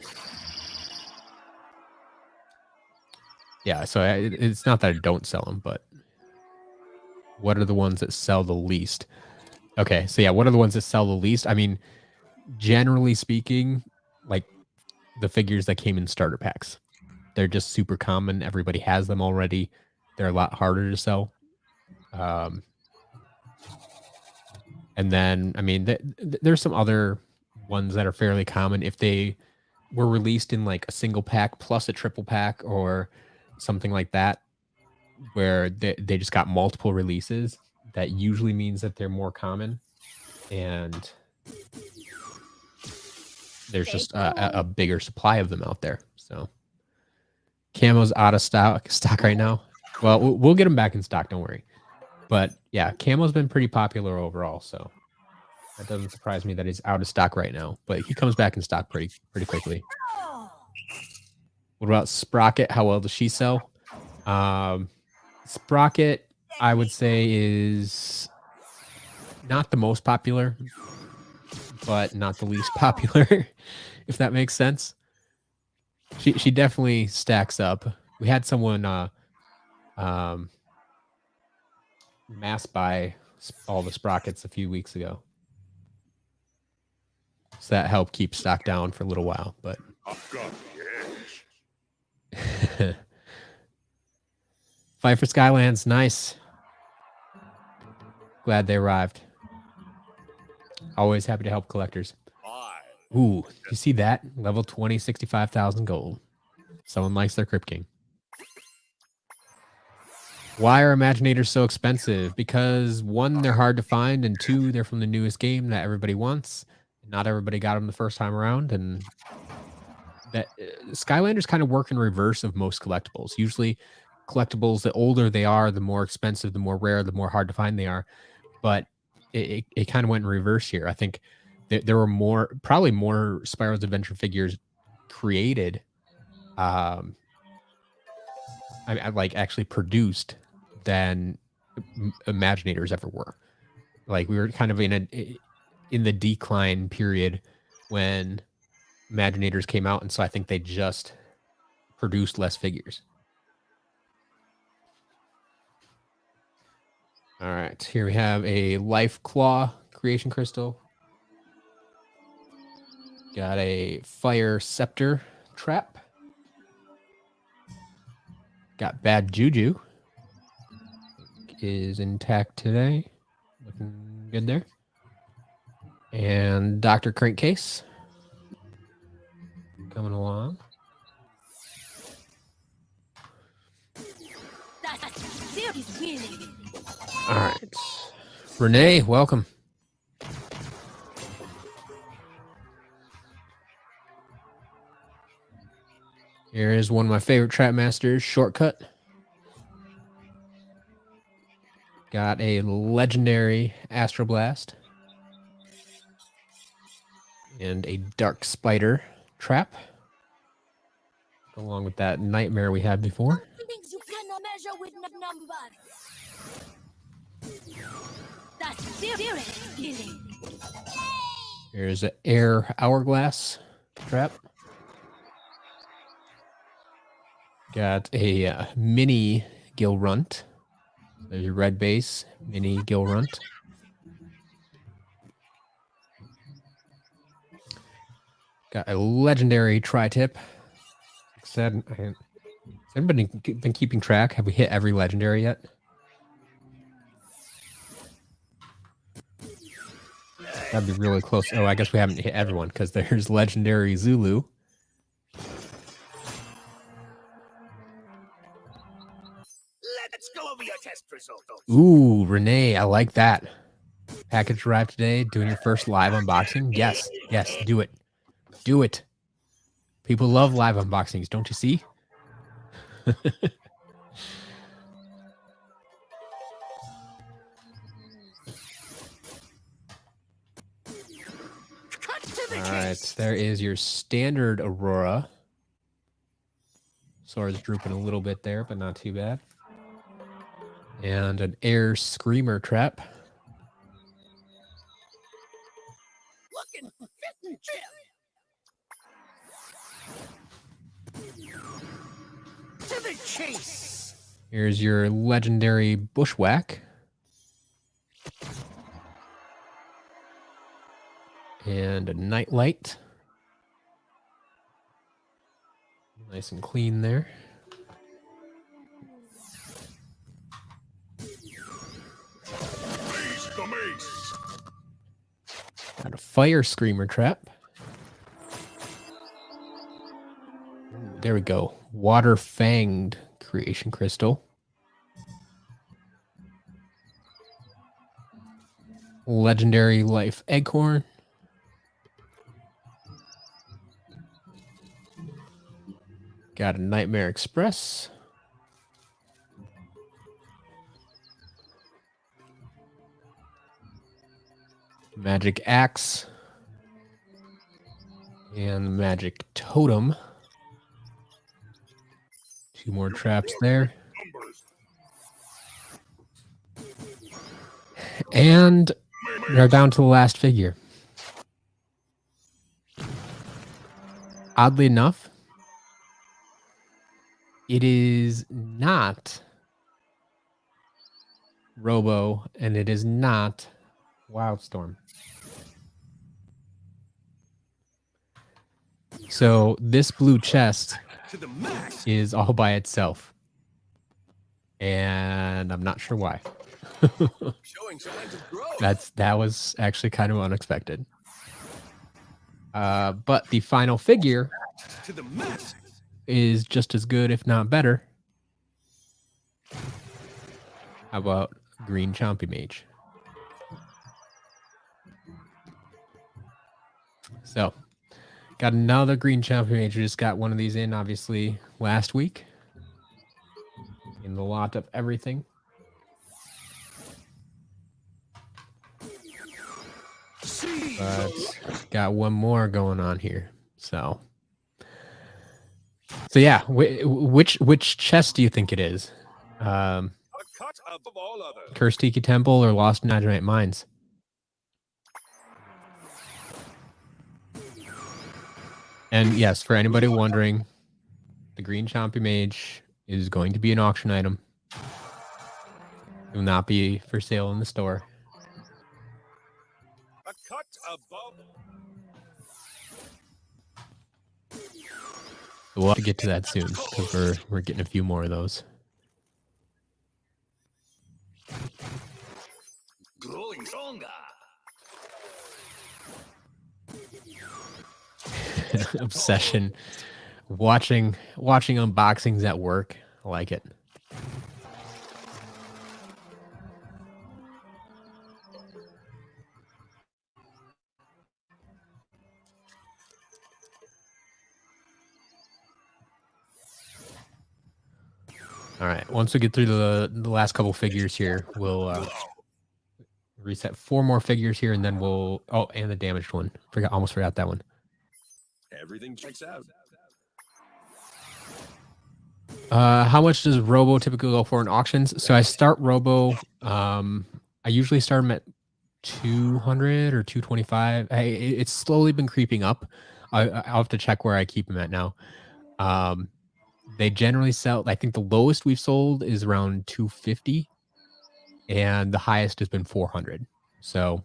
Yeah, so it's not that I don't sell them, but what are the ones that sell the least? Okay, so yeah, what are the ones that sell the least? I mean, generally speaking, like the figures that came in starter packs. They're just super common. Everybody has them already. They're a lot harder to sell. And then, I mean, there's some other ones that are fairly common. If they were released in like a single pack plus a triple pack or something like that, where they just got multiple releases, that usually means that they're more common. And there's just a bigger supply of them out there. So Camo's out of stock right now. Well, we'll get them back in stock. Don't worry. But yeah, Camo's been pretty popular overall. So that doesn't surprise me that he's out of stock right now. But he comes back in stock pretty quickly. What about Sprocket? How well does she sell? Sprocket, I would say, is not the most popular, but not the least popular, if that makes sense. She definitely stacks up. We had someone mass buy all the Sprockets a few weeks ago. So that helped keep stock down for a little while, but Fight for Skylands, nice. Glad they arrived. Always happy to help collectors. Ooh, you see that? Level 20, 65,000 gold. Someone likes their Crypt King. Why are Imaginators so expensive? Because one, they're hard to find, and two, they're from the newest game that everybody wants. Not everybody got them the first time around, and that Skylanders kind of work in reverse of most collectibles. Usually, collectibles, the older they are, the more expensive, the more rare, the more hard to find they are. But it kind of went in reverse here. I think there were probably more Spyro's Adventure figures created, I like actually produced than Imaginators ever were. Like we were kind of in the decline period when Imaginators came out, and so I think they just produced less figures. All right, here we have a Life Claw Creation Crystal. Got a Fire Scepter Trap. Got Bad Juju. Is intact today. Looking good there. And Dr. Crankcase. Coming along. All right. Renee, welcome. Here is one of my favorite Trap Masters, Shortcut. Got a legendary Astro Blast. And a Dark Spider Trap. Along with that Nightmare we had before. Things you cannot measure with Here's an Air Hourglass Trap. Got a mini Gill Runt. There's your red base, mini Gill Runt. Got a legendary Tri-Tip. Like I said, has anybody been keeping track? Have we hit every legendary yet? That'd be really close. Oh, I guess we haven't hit everyone because there's legendary Zulu. Let's go over your test results. Ooh, Renee, I like that. Package arrived today. Doing your first live unboxing? Yes, do it. Do it. People love live unboxings, don't you see? All right, there is your standard Aurora. Sword's drooping a little bit there, but not too bad. And an Air Screamer Trap. Looking fit and trim. To to the chase. Here's your legendary Bushwhack. And a Nightlight. Nice and clean there. Raise the mace. Got a Fire Screamer Trap. Ooh, there we go. Water Fanged Creation Crystal. Legendary Life Eggcorn. Got a Nightmare Express. Magic Axe. And Magic Totem. 2 more traps there. And we're down to the last figure. Oddly enough, it is not Robo, and it is not Wildstorm. So this blue chest To the max. is all by itself. And I'm not sure why. Showing signs of growth. That was actually kind of unexpected. But the final figure To the max. is just as good, if not better. How about Green Chompy Mage? So, got another Green Chompy Mage. We just got one of these in, obviously, last week. In the lot of everything. But got one more going on here. So yeah, which chest do you think it is? A cut above all others. Cursed Tiki Temple or Lost Night Mines? And yes, for anybody wondering, the Green Chompy Mage is going to be an auction item. It will not be for sale in the store. A cut above. We'll have to get to that soon because we're getting a few more of those. Growing stronger. Obsession. Watching unboxings at work. I like it. All right. Once we get through the last couple figures here, we'll reset 4 more figures here, and then we'll... Oh, and the damaged one. Almost forgot that one. Everything checks out. How much does Robo typically go for in auctions? So I start Robo. I usually start them at 200 or 225. It's slowly been creeping up. I'll have to check where I keep them at now. They generally sell, I think the lowest we've sold is around 250 and the highest has been 400. So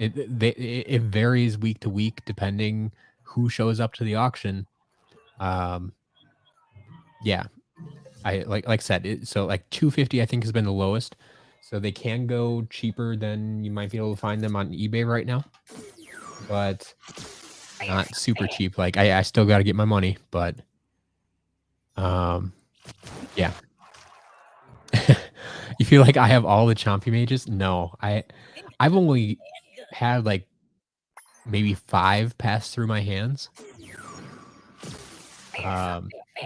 it varies week to week depending who shows up to the auction. Yeah, I like I said, so like 250 I think has been the lowest. So they can go cheaper than you might be able to find them on eBay right now, but not super cheap. Like I still got to get my money, but yeah. You feel like I have all the Chompy Mages? No, I've only had like maybe 5 pass through my hands.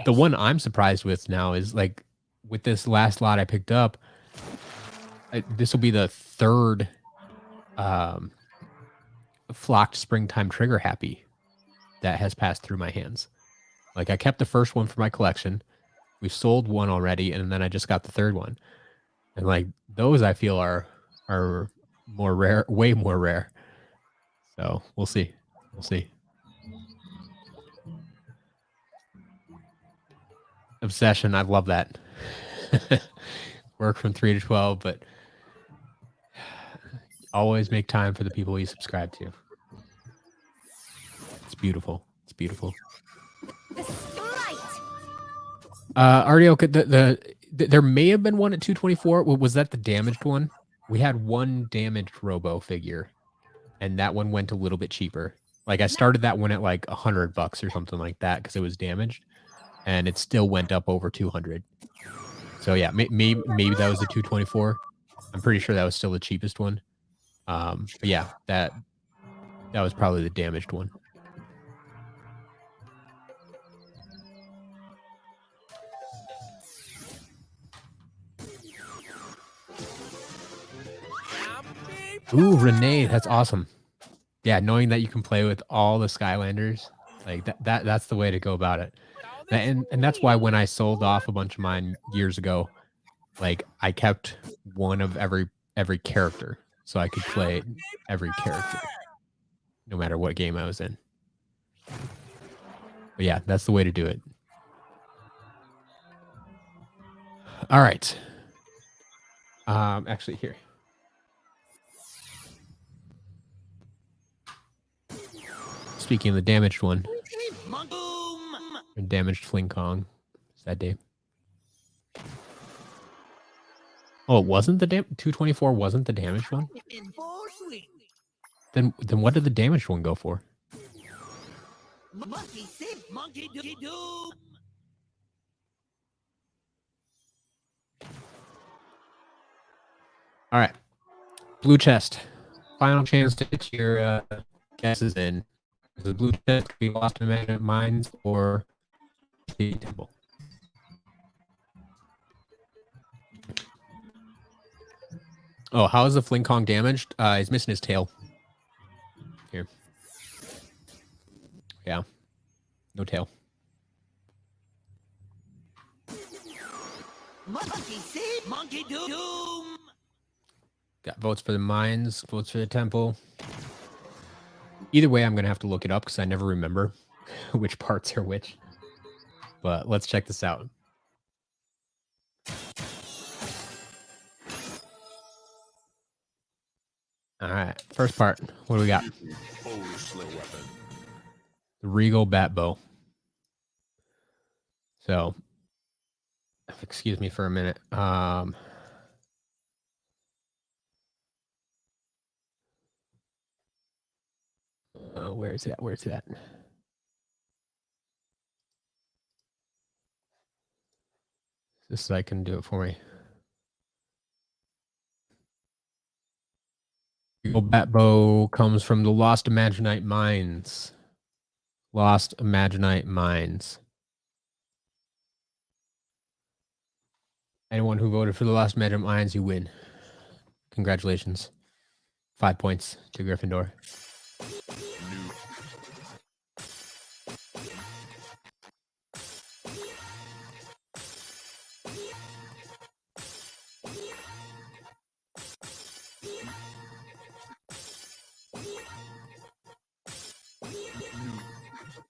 The one I'm surprised with now is like with this last lot I picked up, this will be the 3rd flocked springtime trigger happy that has passed through my hands. Like I kept the first one for my collection. We sold one already, and then I just got the 3rd one. And like those I feel are more rare, way more rare. So we'll see. We'll see. Obsession. I love that. Work from 3 to 12, but always make time for the people you subscribe to. It's beautiful. It's beautiful. Artio, there may have been one at 224. Was that the damaged one? We had one damaged Robo figure, and that one went a little bit cheaper. Like I started that one at like $100 or something like that because it was damaged, and it still went up over 200. So yeah, maybe that was the 224. I'm pretty sure that was still the cheapest one. But yeah, that was probably the damaged one. Ooh, Renee, that's awesome. Yeah, knowing that you can play with all the Skylanders, like that's the way to go about it. And that's why when I sold off a bunch of mine years ago, like I kept one of every character so I could play every character no matter what game I was in. But yeah, that's the way to do it. All right. Actually here. Speaking of the damaged one. Damaged Fling Kong. Is that Dave? Oh, it wasn't the 224 wasn't the damaged one? Then what did the damaged one go for? All right. Blue chest. Final chance to get your guesses in. The blue chest could be Lost in Magnet Mines or the temple. Oh, how is the Fling Kong damaged? He's missing his tail. Here. Yeah. No tail. Monkey Doom. Got votes for the mines, votes for the temple. Either way, I'm going to have to look it up because I never remember which parts are which. But let's check this out. All right, first part. What do we got? The Regal Bat Bow. So, excuse me for a minute. Where is it at? Where's it at? Just so I can do it for me. Regal Bat Bow comes from the Lost Imaginite Mines. Lost Imaginite Mines. Anyone who voted for the Lost Imaginite Mines, you win. Congratulations. 5 points to Gryffindor.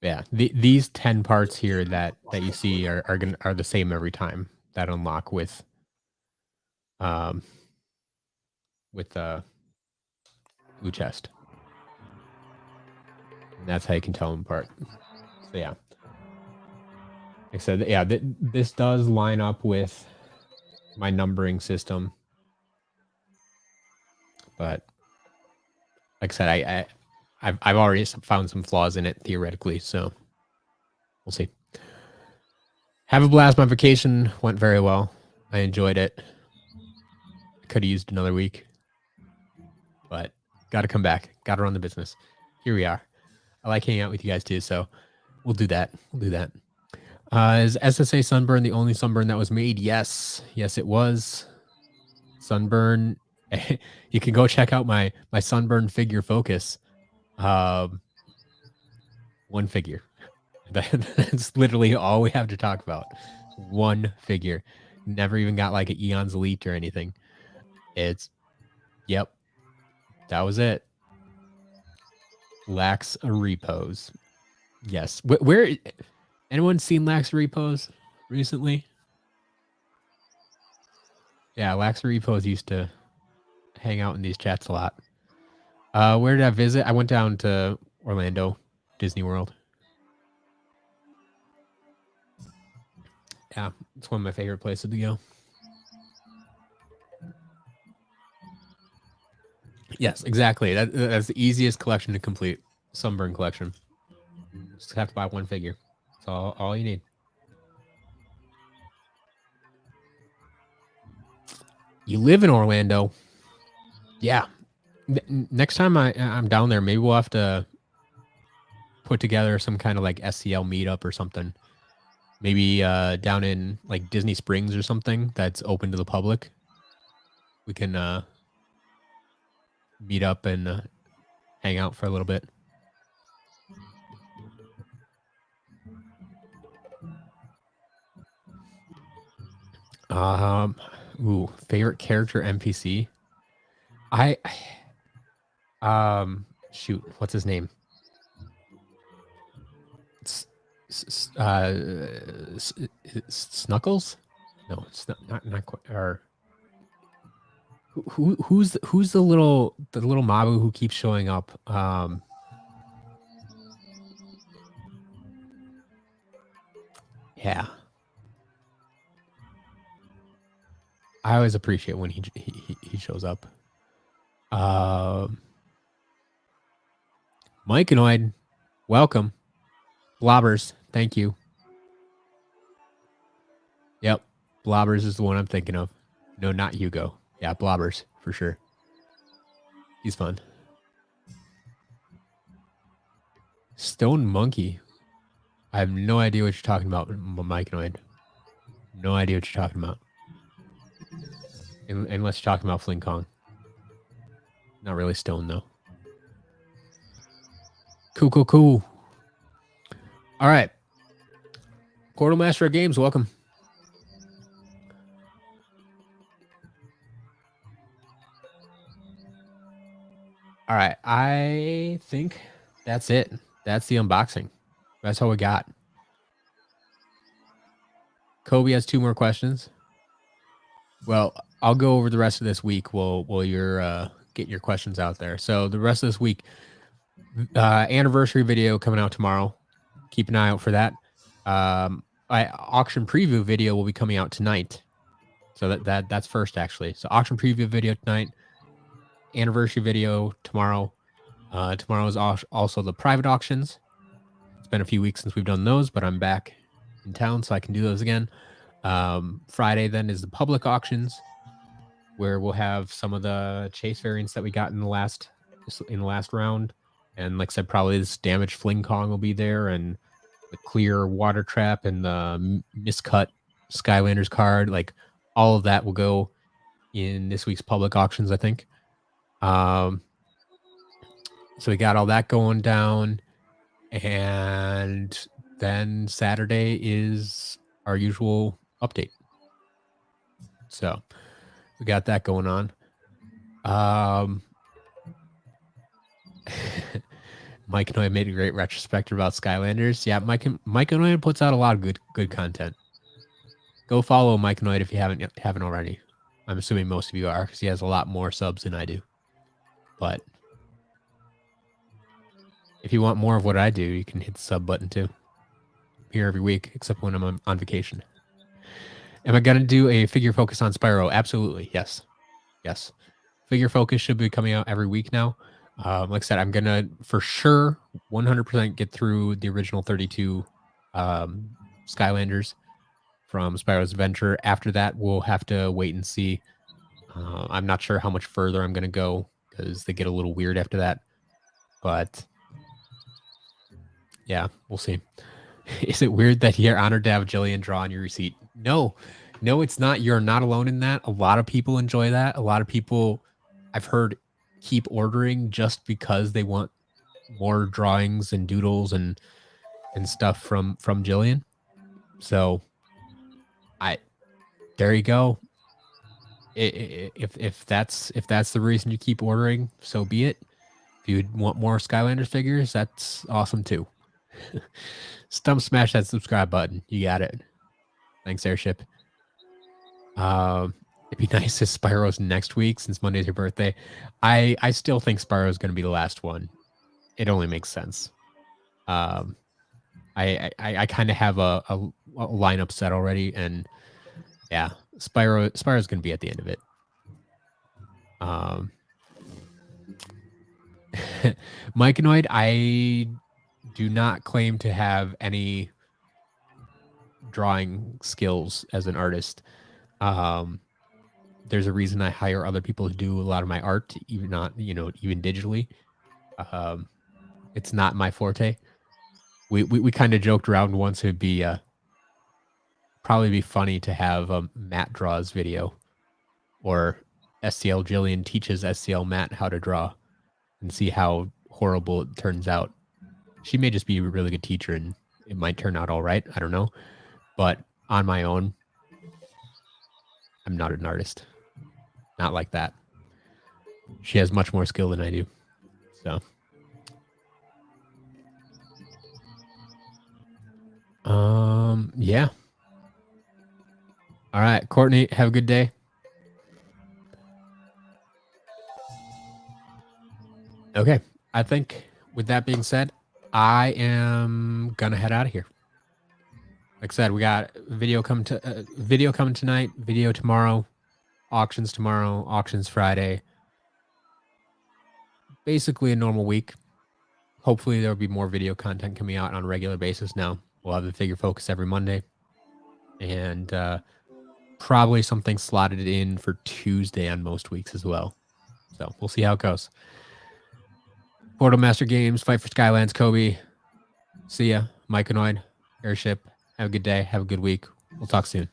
Yeah, these 10 parts here that you see are the same every time that unlock with blue chest. And that's how you can tell them apart. So yeah, like I said, yeah, this does line up with my numbering system, but like I said, I've already found some flaws in it theoretically, so we'll see. Have a blast. My vacation went very well. I enjoyed it. Could have used another week, but got to come back. Got to run the business. Here we are. I like hanging out with you guys too, so we'll do that. We'll do that. Is SSA Sunburn the only Sunburn that was made? Yes. Yes, it was. Sunburn. You can go check out my Sunburn figure focus. One figure. That's literally all we have to talk about. One figure. Never even got like an Eon's Elite or anything. Yep. That was it. Lacks a repose. Yes. Where anyone seen Lacks a repose? recently. Yeah, Lax Repos used to hang out in these chats a lot. Where did I visit? I went down to Orlando, Disney World. Yeah, it's one of my favorite places to go. Yes, exactly. That's the easiest collection to complete. Sunburn collection. Just have to buy one figure. That's all you need. You live in Orlando. Yeah. Next time I'm down there, maybe we'll have to put together some kind of like SCL meetup or something. Maybe down in like Disney Springs or something that's open to the public. We can meet up and hang out for a little bit. Favorite character NPC. Shoot, what's his name? Snuckles? No, it's not quite. Or who's the little Mabu who keeps showing up? Yeah. I always appreciate when he shows up. Myconoid, welcome. Blobbers, thank you. Yep, Blobbers is the one I'm thinking of. No, not Hugo. Yeah, Blobbers for sure. He's fun. Stone Monkey. I have no idea what you're talking about, Myconoid. No idea what you're talking about. Unless you're talking about Fling Kong. Not really Stone, though. Cool. All right. Portal Master Games, welcome. All right. I think that's it. That's the unboxing. That's all we got. Kobe has 2 more questions. Well, I'll go over the rest of this week while you're getting your questions out there. So the rest of this week, anniversary video coming out tomorrow. Keep an eye out for that. Auction preview video will be coming out tonight. So that's first, actually. So auction preview video tonight. Anniversary video tomorrow. Tomorrow is also the private auctions. It's been a few weeks since we've done those, but I'm back in town, so I can do those again. Friday then is the public auctions, where we'll have some of the chase variants that we got in the last round. And like I said, probably this damaged Fling Kong will be there, and the clear water trap and the miscut Skylanders card. Like all of that will go in this week's public auctions, I think. So we got all that going down, and then Saturday is our usual update. So we got that going on. Mike and I made a great retrospective about Skylanders. Yeah, Mike and I puts out a lot of good content. Go follow Mike and I if you haven't already. I'm assuming most of you are, because he has a lot more subs than I do. But if you want more of what I do, you can hit the sub button too. I'm here every week, except when I'm on vacation. Am I going to do a figure focus on Spyro? Absolutely. Yes. Figure focus should be coming out every week now. Like I said, I'm going to, for sure, 100% get through the original 32 Skylanders from Spyro's Adventure. After that, we'll have to wait and see. I'm not sure how much further I'm going to go, because they get a little weird after that. But yeah, we'll see. Is it weird that you're honored to have Jillian draw on your receipt? No, it's not. You're not alone in that. A lot of people enjoy that. A lot of people, I've heard, keep ordering just because they want more drawings and doodles and stuff from Jillian. So there you go. If that's the reason you keep ordering, so be it. If you want more Skylanders figures, that's awesome too. Stump smash that subscribe button. You got it. Thanks, Airship. It'd be nice if Spyro's next week since Monday's your birthday. I still think Spyro's going to be the last one. It only makes sense. I kind of have a lineup set already, and yeah, Spyro's going to be at the end of it. Myconoid, I do not claim to have any drawing skills as an artist. There's a reason I hire other people to do a lot of my art, even even digitally. It's not my forte. We kind of joked around once it'd be probably be funny to have a Matt draws video, or SCL Jillian teaches SCL Matt how to draw, and see how horrible it turns out. She may just be a really good teacher and it might turn out all right. I don't know. But on my own, I'm not an artist. Not like that. She has much more skill than I do. So. Yeah. All right, Courtney, have a good day. Okay. I think with that being said, I am gonna head out of here. Like I said, we got video coming tonight, video tomorrow, auctions tomorrow, auctions Friday. Basically a normal week. Hopefully there'll be more video content coming out on a regular basis now. We'll have the figure focus every Monday. And probably something slotted in for Tuesday on most weeks as well. So we'll see how it goes. Portal Master Games, Fight for Skylands, Kobe. See ya. Myconoid, Airship. Have a good day. Have a good week. We'll talk soon.